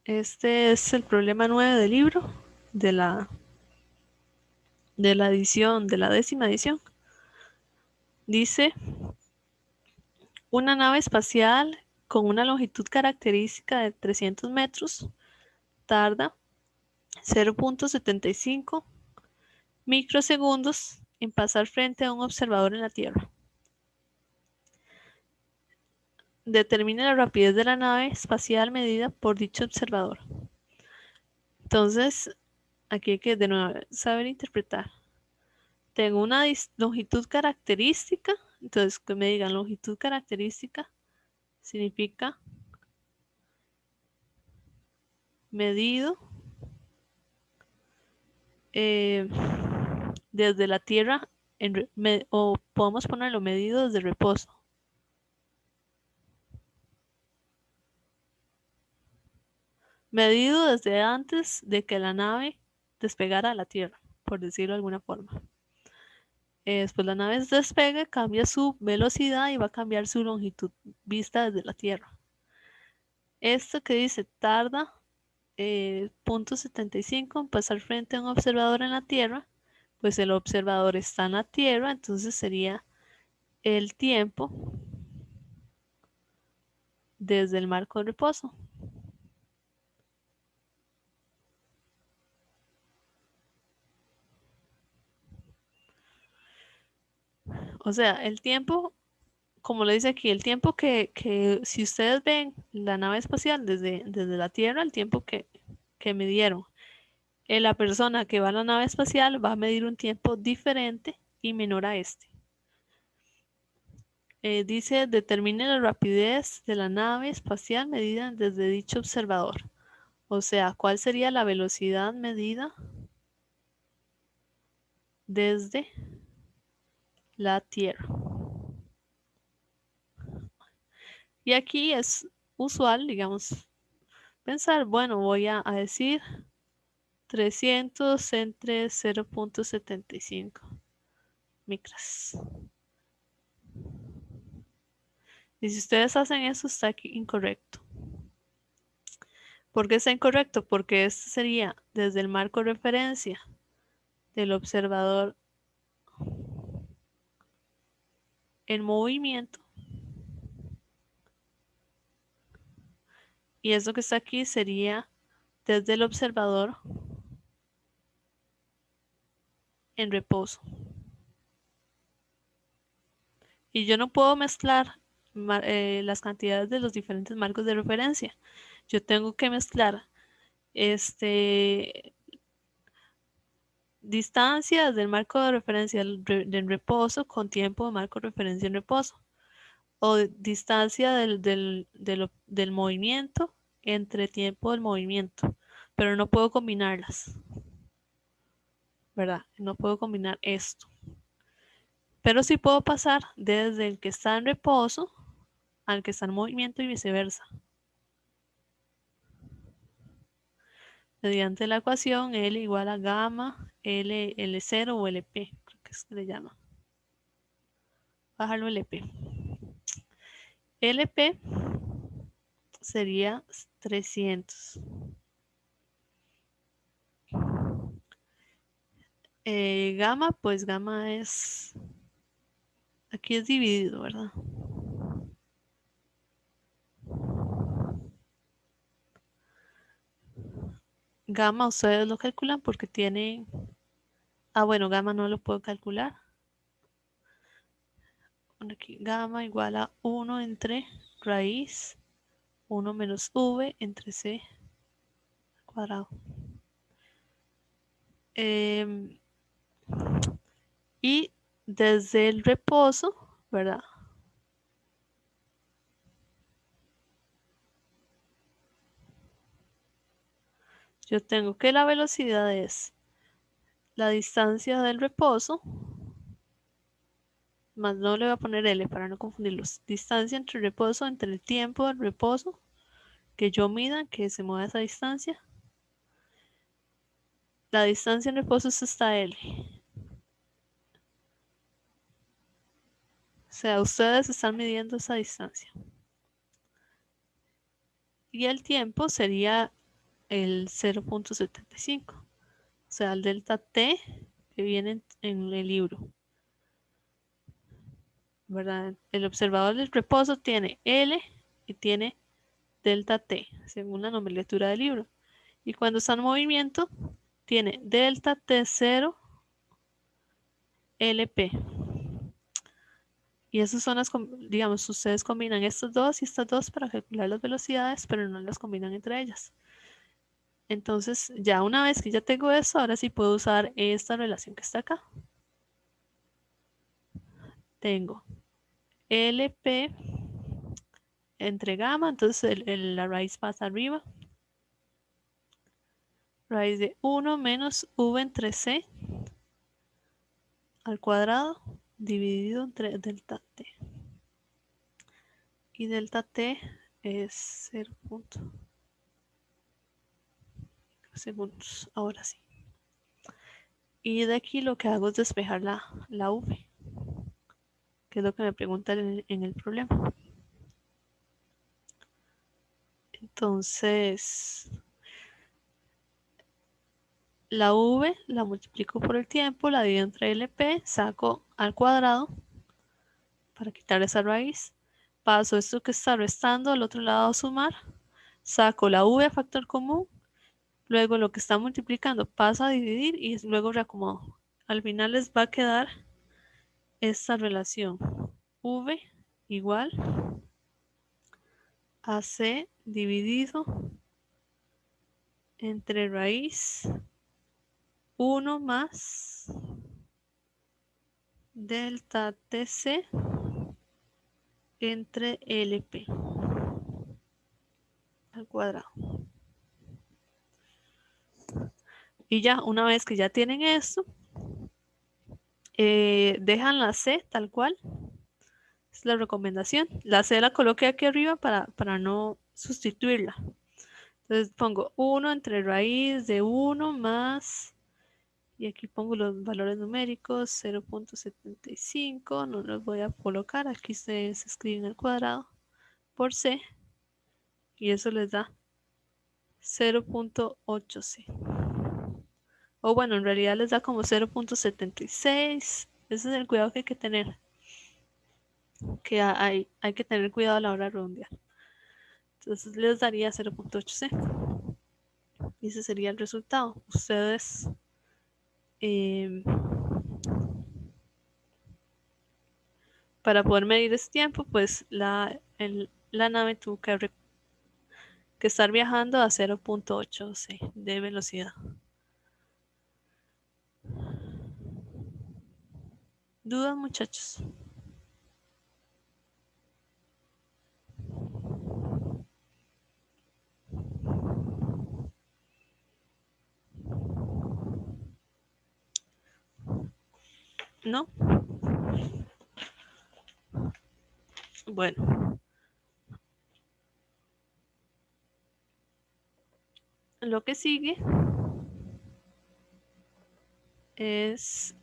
Este es el problema 9 del libro, de la edición, de la 10ª edición. Dice, una nave espacial con una longitud característica de 300 metros tarda 0.75 microsegundos en pasar frente a un observador en la Tierra. Determine la rapidez de la nave espacial medida por dicho observador. Entonces, aquí hay que de nuevo saber interpretar. Tengo una longitud característica, entonces que me digan longitud característica significa medido desde la Tierra, o podemos ponerlo medido desde reposo. Medido desde antes de que la nave despegara a la Tierra, por decirlo de alguna forma. Después la nave despega, cambia su velocidad y va a cambiar su longitud vista desde la Tierra. Esto que dice tarda 0.75 en pasar frente a un observador en la Tierra, pues el observador está en la Tierra, entonces sería el tiempo desde el marco de reposo. O sea, el tiempo, como le dice aquí, el tiempo que si ustedes ven la nave espacial desde la Tierra, el tiempo que midieron, la persona que va a la nave espacial va a medir un tiempo diferente y menor a este. Dice, determine la rapidez de la nave espacial medida desde dicho observador. O sea, ¿cuál sería la velocidad medida desde la Tierra? Y aquí es usual, digamos, pensar, bueno, voy a decir 300 entre 0.75 micras. Y si ustedes hacen eso, está aquí incorrecto. ¿Por qué está incorrecto? Porque este sería desde el marco de referencia del observador en movimiento. Y eso que está aquí sería desde el observador en reposo. Y yo no puedo mezclar las cantidades de los diferentes marcos de referencia. Yo tengo que mezclar distancia del marco de referencia del reposo con tiempo de marco de referencia en reposo. O distancia del movimiento entre tiempo del movimiento. Pero no puedo combinarlas. ¿Verdad? No puedo combinar esto. Pero sí puedo pasar desde el que está en reposo al que está en movimiento y viceversa. Mediante la ecuación L igual a gamma L0 o LP, creo que es que le llama. Bajarlo LP. LP sería 300. Gamma, pues gamma es, aquí es dividido, ¿verdad? Gamma ustedes lo calculan porque tienen, bueno, gamma no lo puedo calcular. Aquí, gamma igual a 1 entre raíz 1 menos v entre c cuadrado. Y desde el reposo, ¿verdad? Yo tengo que la velocidad es la distancia del reposo, más no le voy a poner L para no confundirlos. Distancia entre reposo, entre el tiempo del reposo que yo mida, que se mueva esa distancia. La distancia en reposo es esta L. O sea, ustedes están midiendo esa distancia. Y el tiempo sería el 0.75. O sea, el delta T que viene en el libro. ¿Verdad? El observador del reposo tiene L y tiene delta T, según la nomenclatura del libro. Y cuando está en movimiento, tiene delta T0 LP. Y esas son las, digamos, ustedes combinan estos dos y estas dos para calcular las velocidades, pero no las combinan entre ellas. Entonces, ya una vez que ya tengo eso, ahora sí puedo usar esta relación que está acá. Tengo LP entre gamma, entonces la raíz pasa arriba. Raíz de 1 menos v entre c al cuadrado dividido entre delta t. Y delta t es 0. Segundos, ahora sí. Y de aquí lo que hago es despejar la v, que es lo que me preguntan en el problema. Entonces, La v la multiplico por el tiempo, la divido entre LP, saco al cuadrado para quitar esa raíz. Paso esto que está restando al otro lado a sumar. Saco la v a factor común. Luego lo que está multiplicando pasa a dividir y luego reacomodo. Al final les va a quedar esta relación. V igual a C dividido entre raíz 1 más delta TC entre LP al cuadrado. Y ya, una vez que ya tienen esto, dejan la C tal cual. Es la recomendación. La C la coloqué aquí arriba para no sustituirla. Entonces pongo 1 entre raíz de 1 más, y aquí pongo los valores numéricos, 0.75, no los voy a colocar, aquí se escriben al cuadrado por C, y eso les da 0.8C. O bueno, en realidad les da como 0.76. Ese es el cuidado que hay que tener. Que hay que tener cuidado a la hora de redondear. Entonces les daría 0.8C. Y ese sería el resultado. Ustedes para poder medir ese tiempo, pues la nave tuvo que estar viajando a 0.8C de velocidad. ¿Dudas, muchachos? ¿No? Bueno. Lo que sigue es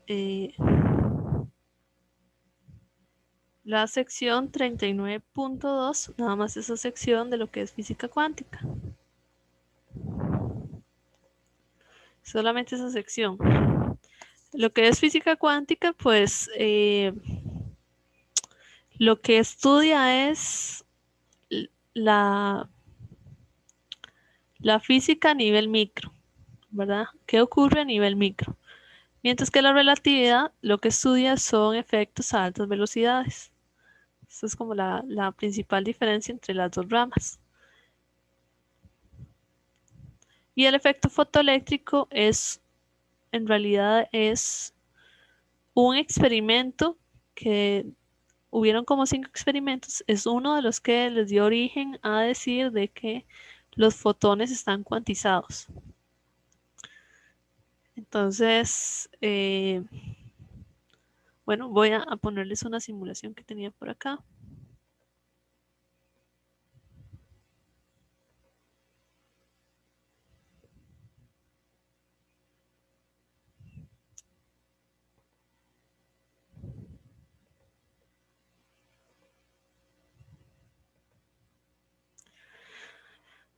la sección 39.2, nada más esa sección de lo que es física cuántica. Solamente esa sección. Lo que es física cuántica, pues lo que estudia es la física a nivel micro, ¿verdad? ¿Qué ocurre a nivel micro? Mientras que la relatividad lo que estudia son efectos a altas velocidades. Esa es como la principal diferencia entre las dos ramas. Y el efecto fotoeléctrico en realidad es un experimento que hubieron como 5 experimentos. Es uno de los que les dio origen a decir de que los fotones están cuantizados. Entonces, bueno, voy a ponerles una simulación que tenía por acá.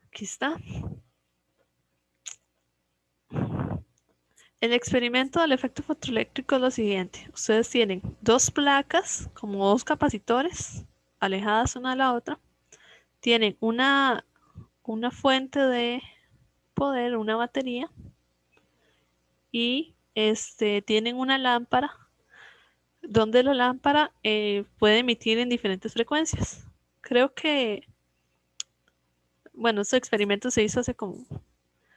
Aquí está. El experimento del efecto fotoeléctrico es lo siguiente. Ustedes tienen dos placas, como dos capacitores, alejadas una de la otra. Tienen una fuente de poder, una batería, y tienen una lámpara, donde la lámpara puede emitir en diferentes frecuencias. Creo que, bueno, este experimento se hizo hace como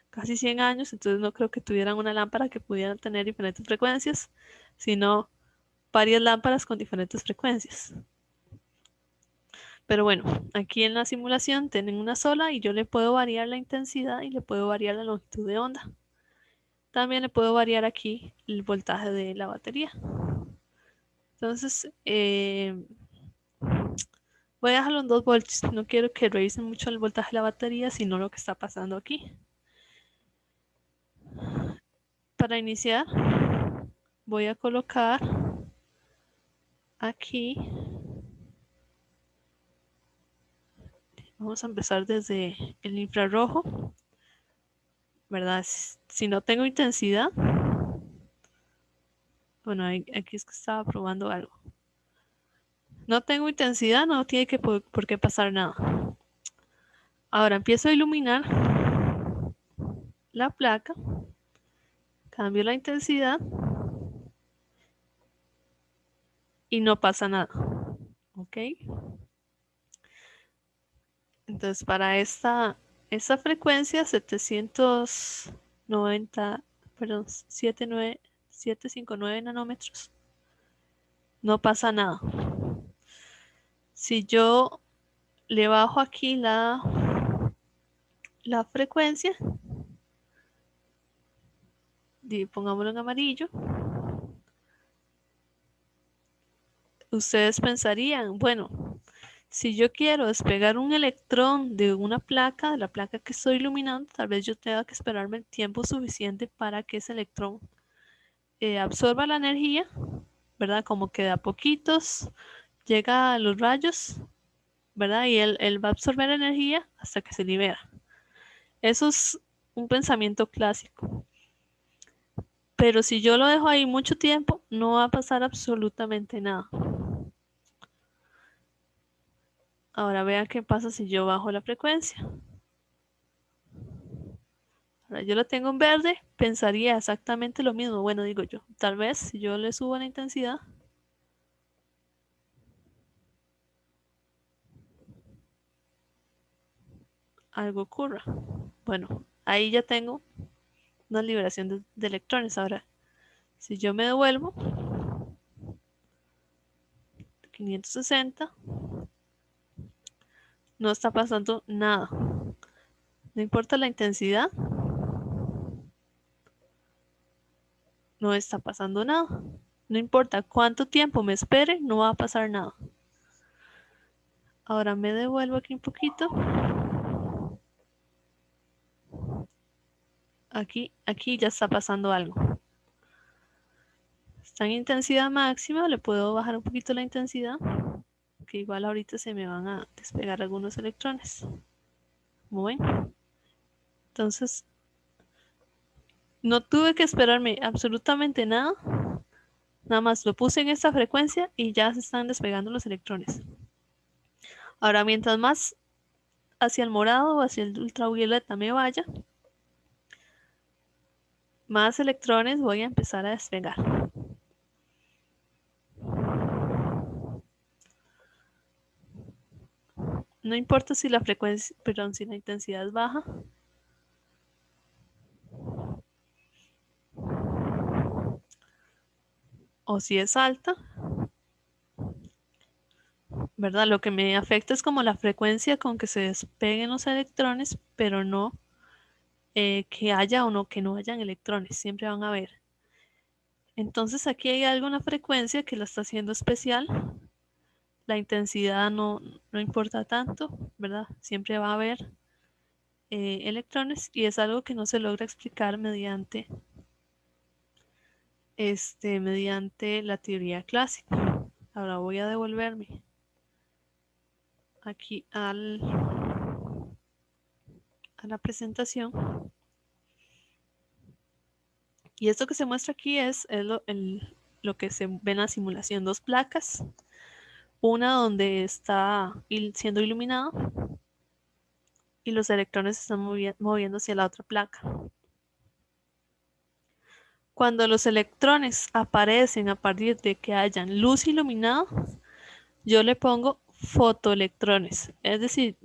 casi 100 años, entonces no creo que tuvieran una lámpara que pudiera tener diferentes frecuencias, sino varias lámparas con diferentes frecuencias. Pero bueno, aquí en la simulación tienen una sola y yo le puedo variar la intensidad y le puedo variar la longitud de onda. También le puedo variar aquí el voltaje de la batería. Entonces, voy a dejarlo en 2 voltios. No quiero que revisen mucho el voltaje de la batería, sino lo que está pasando aquí. Para iniciar, voy a colocar aquí. Vamos a empezar desde el infrarrojo. ¿verdad? Si no tengo intensidad, bueno, aquí es que estaba probando algo. No tengo intensidad, no tiene que por qué pasar nada. Ahora empiezo a iluminar la placa, cambio la intensidad y no pasa nada. ¿Ok? Entonces para esta frecuencia 790, perdón, 759 nanómetros, no pasa nada. Si yo le bajo aquí la frecuencia, pongámoslo en amarillo, ustedes pensarían, bueno, si yo quiero despegar un electrón de una placa, de la placa que estoy iluminando, tal vez yo tenga que esperarme el tiempo suficiente para que ese electrón absorba la energía, ¿verdad? Como que de a poquitos llega a los rayos, ¿verdad? Y él va a absorber energía hasta que se libera. Eso es un pensamiento clásico. Pero si yo lo dejo ahí mucho tiempo, no va a pasar absolutamente nada. Ahora vean qué pasa si yo bajo la frecuencia. Ahora yo lo tengo en verde, pensaría exactamente lo mismo. Bueno, digo yo, tal vez si yo le subo la intensidad, algo ocurra. Bueno, ahí ya tengo una liberación de electrones. Ahora, si yo me devuelvo 560, no está pasando nada. No importa la intensidad, no está pasando nada. No importa cuánto tiempo me espere, no va a pasar nada. Ahora me devuelvo aquí un poquito. Aquí ya está pasando algo. Está en intensidad máxima, le puedo bajar un poquito la intensidad, que igual ahorita se me van a despegar algunos electrones. Muy bien. Entonces, no tuve que esperarme absolutamente nada. Nada más lo puse en esta frecuencia y ya se están despegando los electrones. Ahora, mientras más hacia el morado o hacia el ultravioleta me vaya, más electrones voy a empezar a despegar. No importa si la frecuencia, perdón, si la intensidad es baja. O si es alta, ¿verdad? Lo que me afecta es como la frecuencia con que se despeguen los electrones, pero no que haya o no que no hayan electrones, siempre van a haber. Entonces aquí hay algo en la frecuencia que la está haciendo especial. La intensidad no importa tanto, ¿verdad? Siempre va a haber electrones y es algo que no se logra explicar mediante la teoría clásica. Ahora voy a devolverme aquí a la presentación. Y esto que se muestra aquí es lo que se ve en la simulación. Dos placas, una donde está siendo iluminada y los electrones se están moviendo hacia la otra placa. Cuando los electrones aparecen a partir de que hayan luz iluminada, yo le pongo fotoelectrones. Es decir,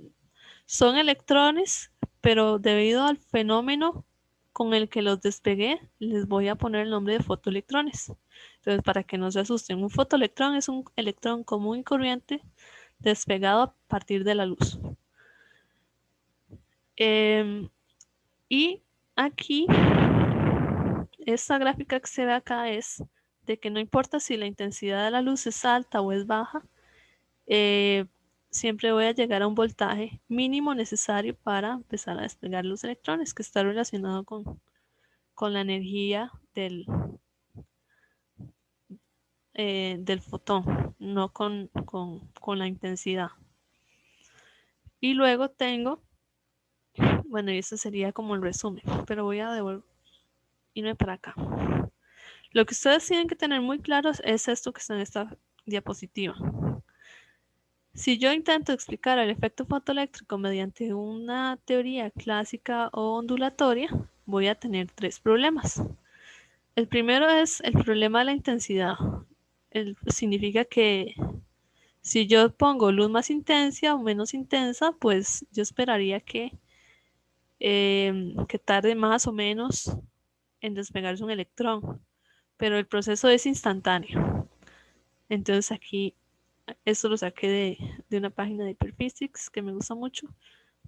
son electrones, pero debido al fenómeno con el que los despegué, les voy a poner el nombre de fotoelectrones. Entonces, para que no se asusten, un fotoelectrón es un electrón común y corriente despegado a partir de la luz. Y aquí, esta gráfica que se ve acá es de que no importa si la intensidad de la luz es alta o es baja, siempre voy a llegar a un voltaje mínimo necesario para empezar a despegar los electrones, que está relacionado con la energía del fotón, no con la intensidad. Y luego tengo Bueno, y eso sería como el resumen, pero voy a irme para acá. Lo que ustedes tienen que tener muy claro es esto que está en esta diapositiva. Si yo intento explicar el efecto fotoeléctrico mediante una teoría clásica o ondulatoria, voy a tener tres problemas. El primero es el problema de la intensidad. Significa que si yo pongo luz más intensa o menos intensa, pues yo esperaría que tarde más o menos en despegarse un electrón, pero el proceso es instantáneo. Entonces aquí, esto lo saqué de una página de Hyperphysics que me gusta mucho.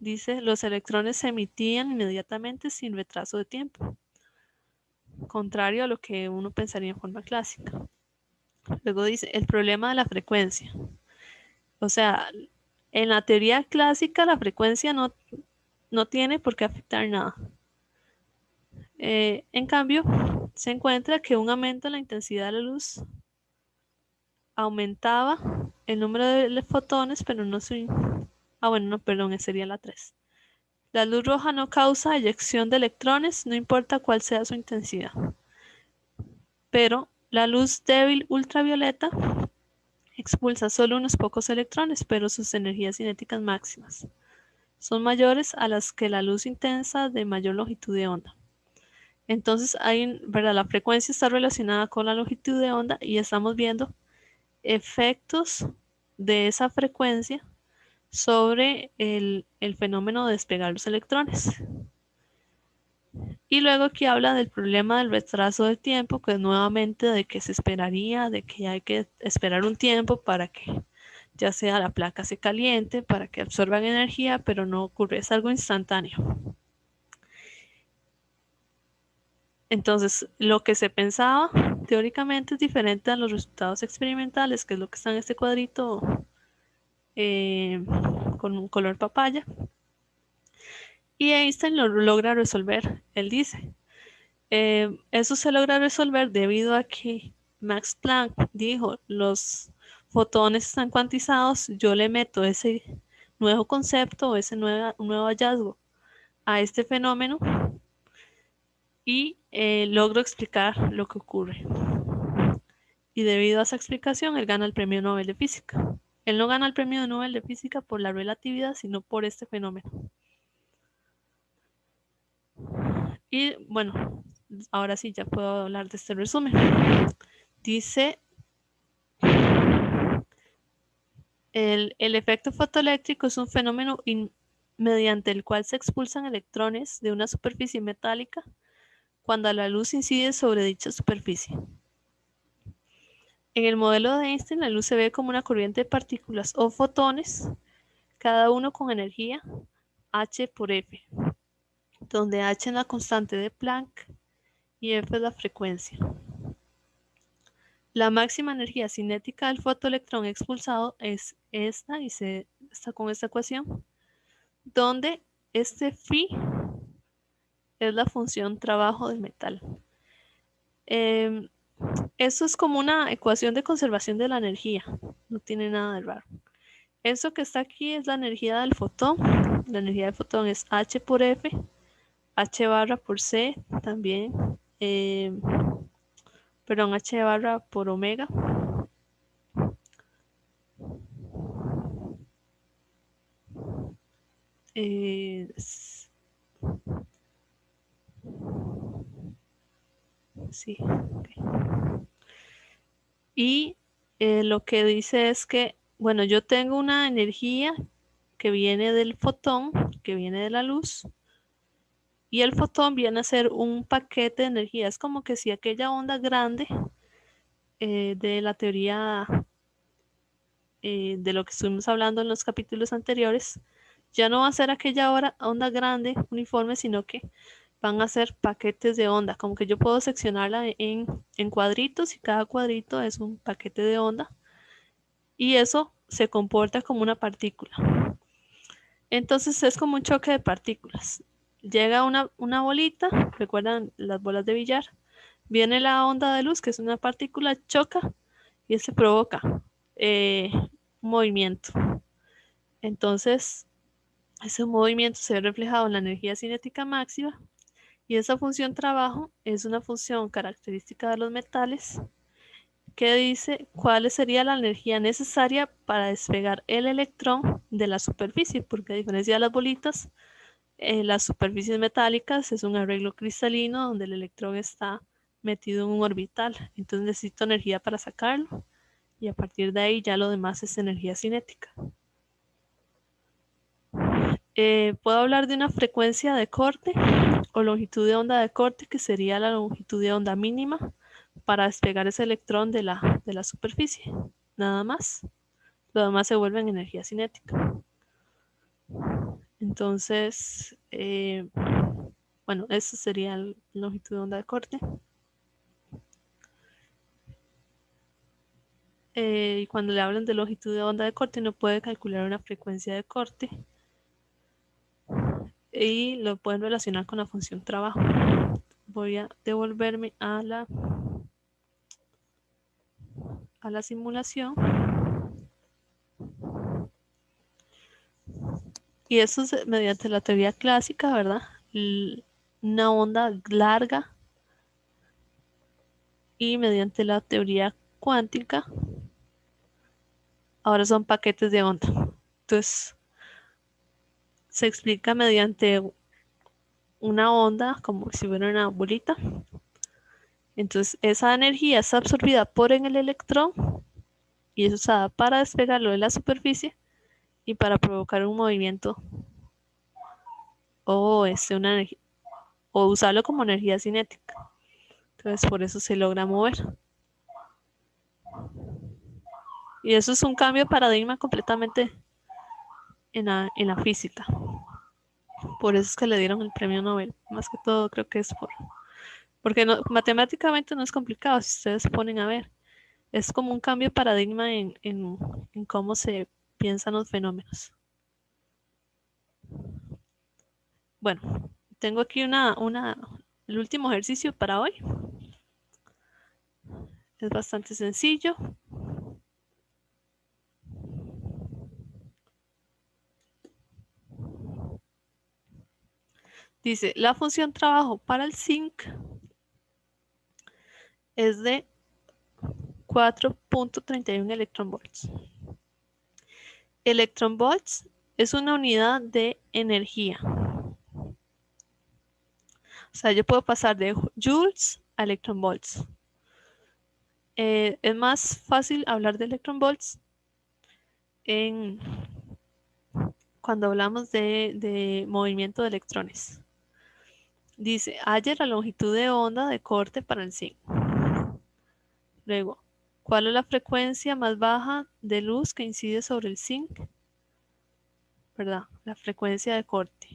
Dice, los electrones se emitían inmediatamente sin retraso de tiempo, contrario a lo que uno pensaría en forma clásica. Luego dice, el problema de la frecuencia. O sea, en la teoría clásica la frecuencia no tiene por qué afectar nada. En cambio, se encuentra que un aumento en la intensidad de la luz aumentaba el número de fotones, pero no su... Ah, bueno, no, perdón, sería la 3. La luz roja no causa eyección de electrones, no importa cuál sea su intensidad. Pero la luz débil ultravioleta expulsa solo unos pocos electrones, pero sus energías cinéticas máximas son mayores a las que la luz intensa de mayor longitud de onda. Entonces, ¿verdad? La frecuencia está relacionada con la longitud de onda y estamos viendo efectos de esa frecuencia sobre el fenómeno de despegar los electrones. Y luego aquí habla del problema del retraso del tiempo, que es nuevamente de que se esperaría, de que hay que esperar un tiempo para que ya sea la placa se caliente, para que absorban energía, pero no ocurre, es algo instantáneo. Entonces, lo que se pensaba teóricamente es diferente a los resultados experimentales, que es lo que está en este cuadrito con un color papaya. Y Einstein lo logra resolver. Él dice, eso se logra resolver debido a que Max Planck dijo, los fotones están cuantizados, yo le meto ese nuevo concepto, ese nuevo hallazgo a este fenómeno y logro explicar lo que ocurre. Y debido a esa explicación, él gana el premio Nobel de Física. Él no gana el premio Nobel de Física por la relatividad, sino por este fenómeno. Y bueno, ahora sí ya puedo hablar de este resumen. Dice, el efecto fotoeléctrico es un fenómeno mediante el cual se expulsan electrones de una superficie metálica cuando la luz incide sobre dicha superficie. En el modelo de Einstein, la luz se ve como una corriente de partículas o fotones, cada uno con energía h por f, donde h es la constante de Planck y f es la frecuencia. La máxima energía cinética del fotoelectrón expulsado es esta, y está con esta ecuación, donde este phi es la función trabajo del metal. Eso es como una ecuación de conservación de la energía, no tiene nada de raro. Eso que está aquí es la energía del fotón. La energía del fotón es h por f, h barra por c también, perdón, h barra por omega. Sí, okay. Y lo que dice es que, bueno, yo tengo una energía que viene del fotón, que viene de la luz, y el fotón viene a ser un paquete de energía. Es como que si aquella onda grande de la teoría de lo que estuvimos hablando en los capítulos anteriores, ya no va a ser aquella onda grande, uniforme, sino que van a ser paquetes de onda, como que yo puedo seccionarla en cuadritos y cada cuadrito es un paquete de onda y eso se comporta como una partícula. Entonces es como un choque de partículas. Llega una bolita, recuerdan las bolas de billar, viene la onda de luz, que es una partícula, choca y se provoca un movimiento. Entonces, Ese movimiento se ve reflejado en la energía cinética máxima y esa función trabajo es una función característica de los metales que dice cuál sería la energía necesaria para despegar el electrón de la superficie, porque a diferencia de las bolitas, las superficies metálicas es un arreglo cristalino donde el electrón está metido en un orbital, entonces necesito energía para sacarlo y a partir de ahí ya lo demás es energía cinética. Puedo hablar de una frecuencia de corte o longitud de onda de corte, que sería la longitud de onda mínima para despegar ese electrón de la superficie. Nada más. Lo demás se vuelve en energía cinética. Entonces, bueno, esa sería la longitud de onda de corte. Y cuando le hablan de longitud de onda de corte, uno puede calcular una frecuencia de corte y lo pueden relacionar con la función trabajo. Voy a devolverme a la simulación. Y eso es mediante la teoría clásica, ¿verdad? Una onda larga, y mediante la teoría cuántica, ahora son paquetes de onda. Entonces, se explica mediante una onda, como si fuera una bolita. Entonces, esa energía es absorbida por el electrón y es usada para despegarlo de la superficie y para provocar un movimiento o o usarlo como energía cinética. Entonces, por eso se logra mover. Y eso es un cambio de paradigma completamente en la física. Por eso es que le dieron el premio Nobel. Más que todo creo que es porque no, matemáticamente no es complicado si ustedes ponen a ver. Es como un cambio de paradigma en cómo se piensan los fenómenos. Bueno, tengo aquí el último ejercicio para hoy. Es bastante sencillo. Dice, la función trabajo para el zinc es de 4.31 electronvolts. Electronvolts es una unidad de energía. O sea, yo puedo pasar de joules a electronvolts. Es más fácil hablar de electronvolts cuando hablamos de movimiento de electrones. Dice, halla la longitud de onda de corte para el zinc. Luego, ¿cuál es la frecuencia más baja de luz que incide sobre el zinc? ¿Verdad? La frecuencia de corte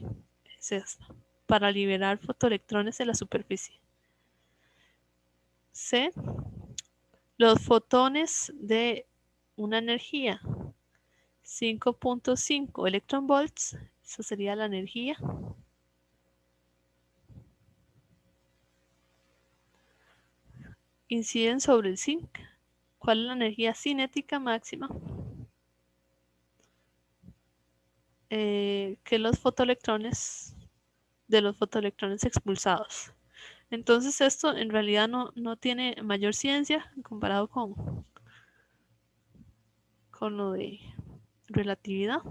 es esta, para liberar fotoelectrones de la superficie. C, los fotones de una energía 5.5 electronvolts, esa sería la energía. Inciden sobre el zinc. ¿Cuál es la energía cinética máxima? Que los fotoelectrones expulsados. Entonces esto en realidad no tiene mayor ciencia comparado con lo de relatividad.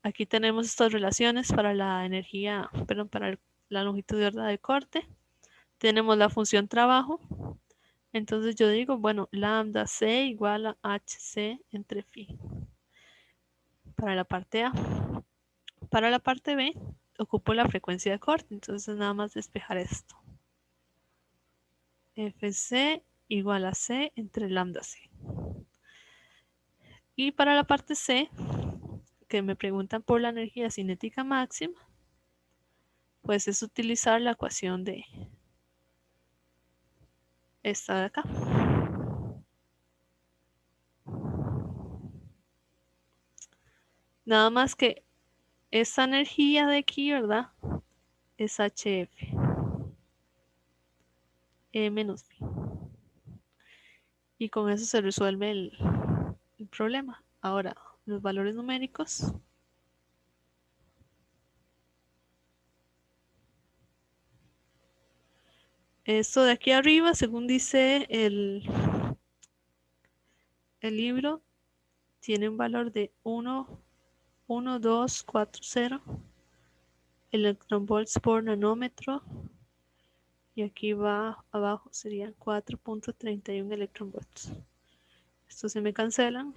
Aquí tenemos estas relaciones para la energía, perdón, para la longitud de onda de corte. Tenemos la función trabajo. Entonces yo digo, bueno, lambda C igual a HC entre phi. Para la parte A. Para la parte B, ocupo la frecuencia de corte. Entonces nada más despejar esto. Fc igual a C entre lambda C. Y para la parte C, que me preguntan por la energía cinética máxima, pues es utilizar la ecuación de esta de acá. Nada más que esta energía de aquí, ¿verdad? Es HF. Menos phi. Y con eso se resuelve el problema. Ahora, los valores numéricos. Esto de aquí arriba, según dice el libro, tiene un valor de 1,1240 electronvolts por nanómetro. Y aquí va abajo serían 4,31 electronvolts. Estos se me cancelan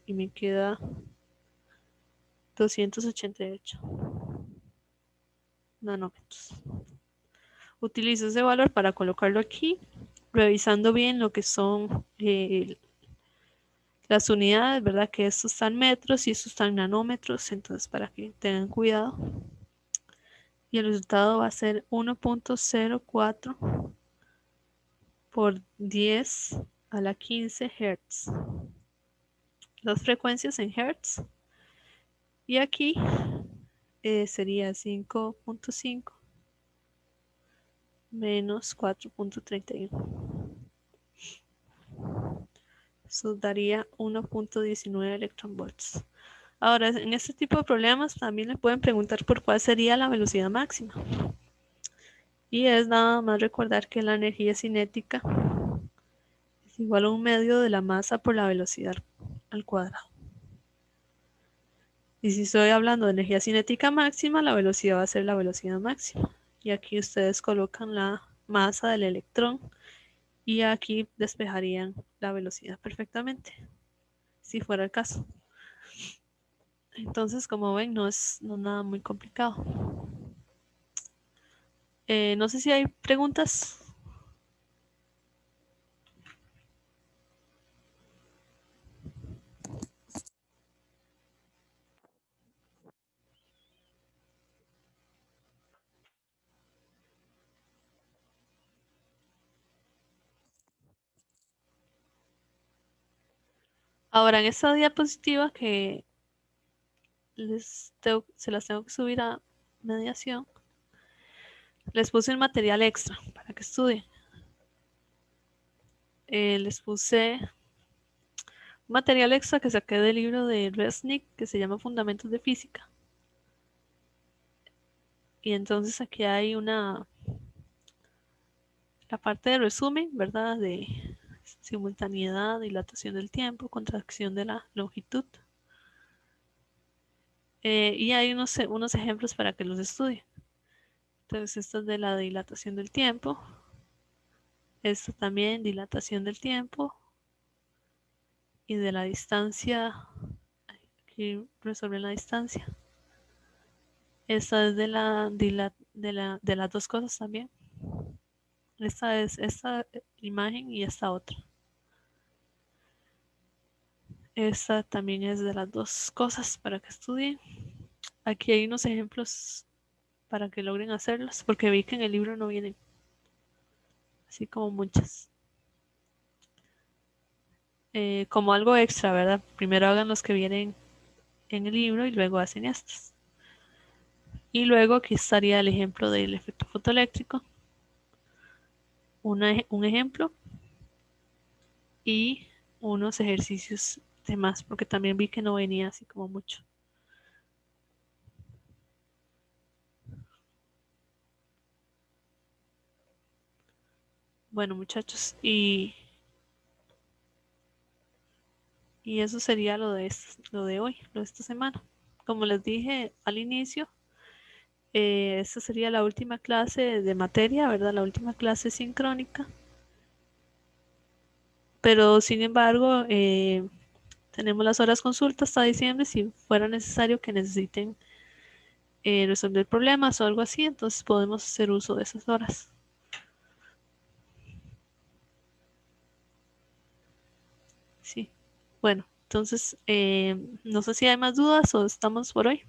y me queda 288 nanómetros. Utilizo ese valor para colocarlo aquí, revisando bien lo que son las unidades, ¿verdad? Que estos están metros y estos están nanómetros, entonces para que tengan cuidado. Y el resultado va a ser 1,04 por 10 a la 15 Hz. Las frecuencias en Hz. Y aquí sería 5,5 menos 4,31. Eso daría 1,19 electronvolts. Ahora, en este tipo de problemas también le pueden preguntar por cuál sería la velocidad máxima. Y es nada más recordar que la energía cinética es igual a un medio de la masa por la velocidad al cuadrado. Y si estoy hablando de energía cinética máxima, la velocidad va a ser la velocidad máxima. Y aquí ustedes colocan la masa del electrón y aquí despejarían la velocidad perfectamente, si fuera el caso. Entonces, como ven, no es nada muy complicado. No sé si hay preguntas. Ahora, en esta diapositiva que se las tengo que subir a mediación, les puse el material extra para que estudien. Les puse un material extra que saqué del libro de Resnick que se llama Fundamentos de Física. Y entonces aquí hay la parte de resumen, ¿verdad? De simultaneidad, dilatación del tiempo, contracción de la longitud. Y hay unos ejemplos para que los estudien. Entonces, esto es de la dilatación del tiempo. Esto también, dilatación del tiempo. Y de la distancia. Aquí resuelven la distancia. Esta es de las dos cosas también. Esta es esta imagen y esta otra. Esta también es de las dos cosas para que estudien. Aquí hay unos ejemplos para que logren hacerlos, porque vi que en el libro no vienen así como muchas. Como algo extra, ¿verdad? Primero hagan los que vienen en el libro y luego hacen estos. Y luego aquí estaría el ejemplo del efecto fotoeléctrico. Un ejemplo y unos ejercicios de más, porque también vi que no venía así como mucho. Bueno, muchachos, y eso sería lo de hoy, lo de esta semana. Como les dije al inicio, esta sería la última clase de materia, ¿verdad? La última clase sincrónica. Pero sin embargo, tenemos las horas consulta hasta diciembre. Si fuera necesario que necesiten resolver problemas o algo así, entonces podemos hacer uso de esas horas. Sí. Bueno, entonces no sé si hay más dudas o estamos por hoy.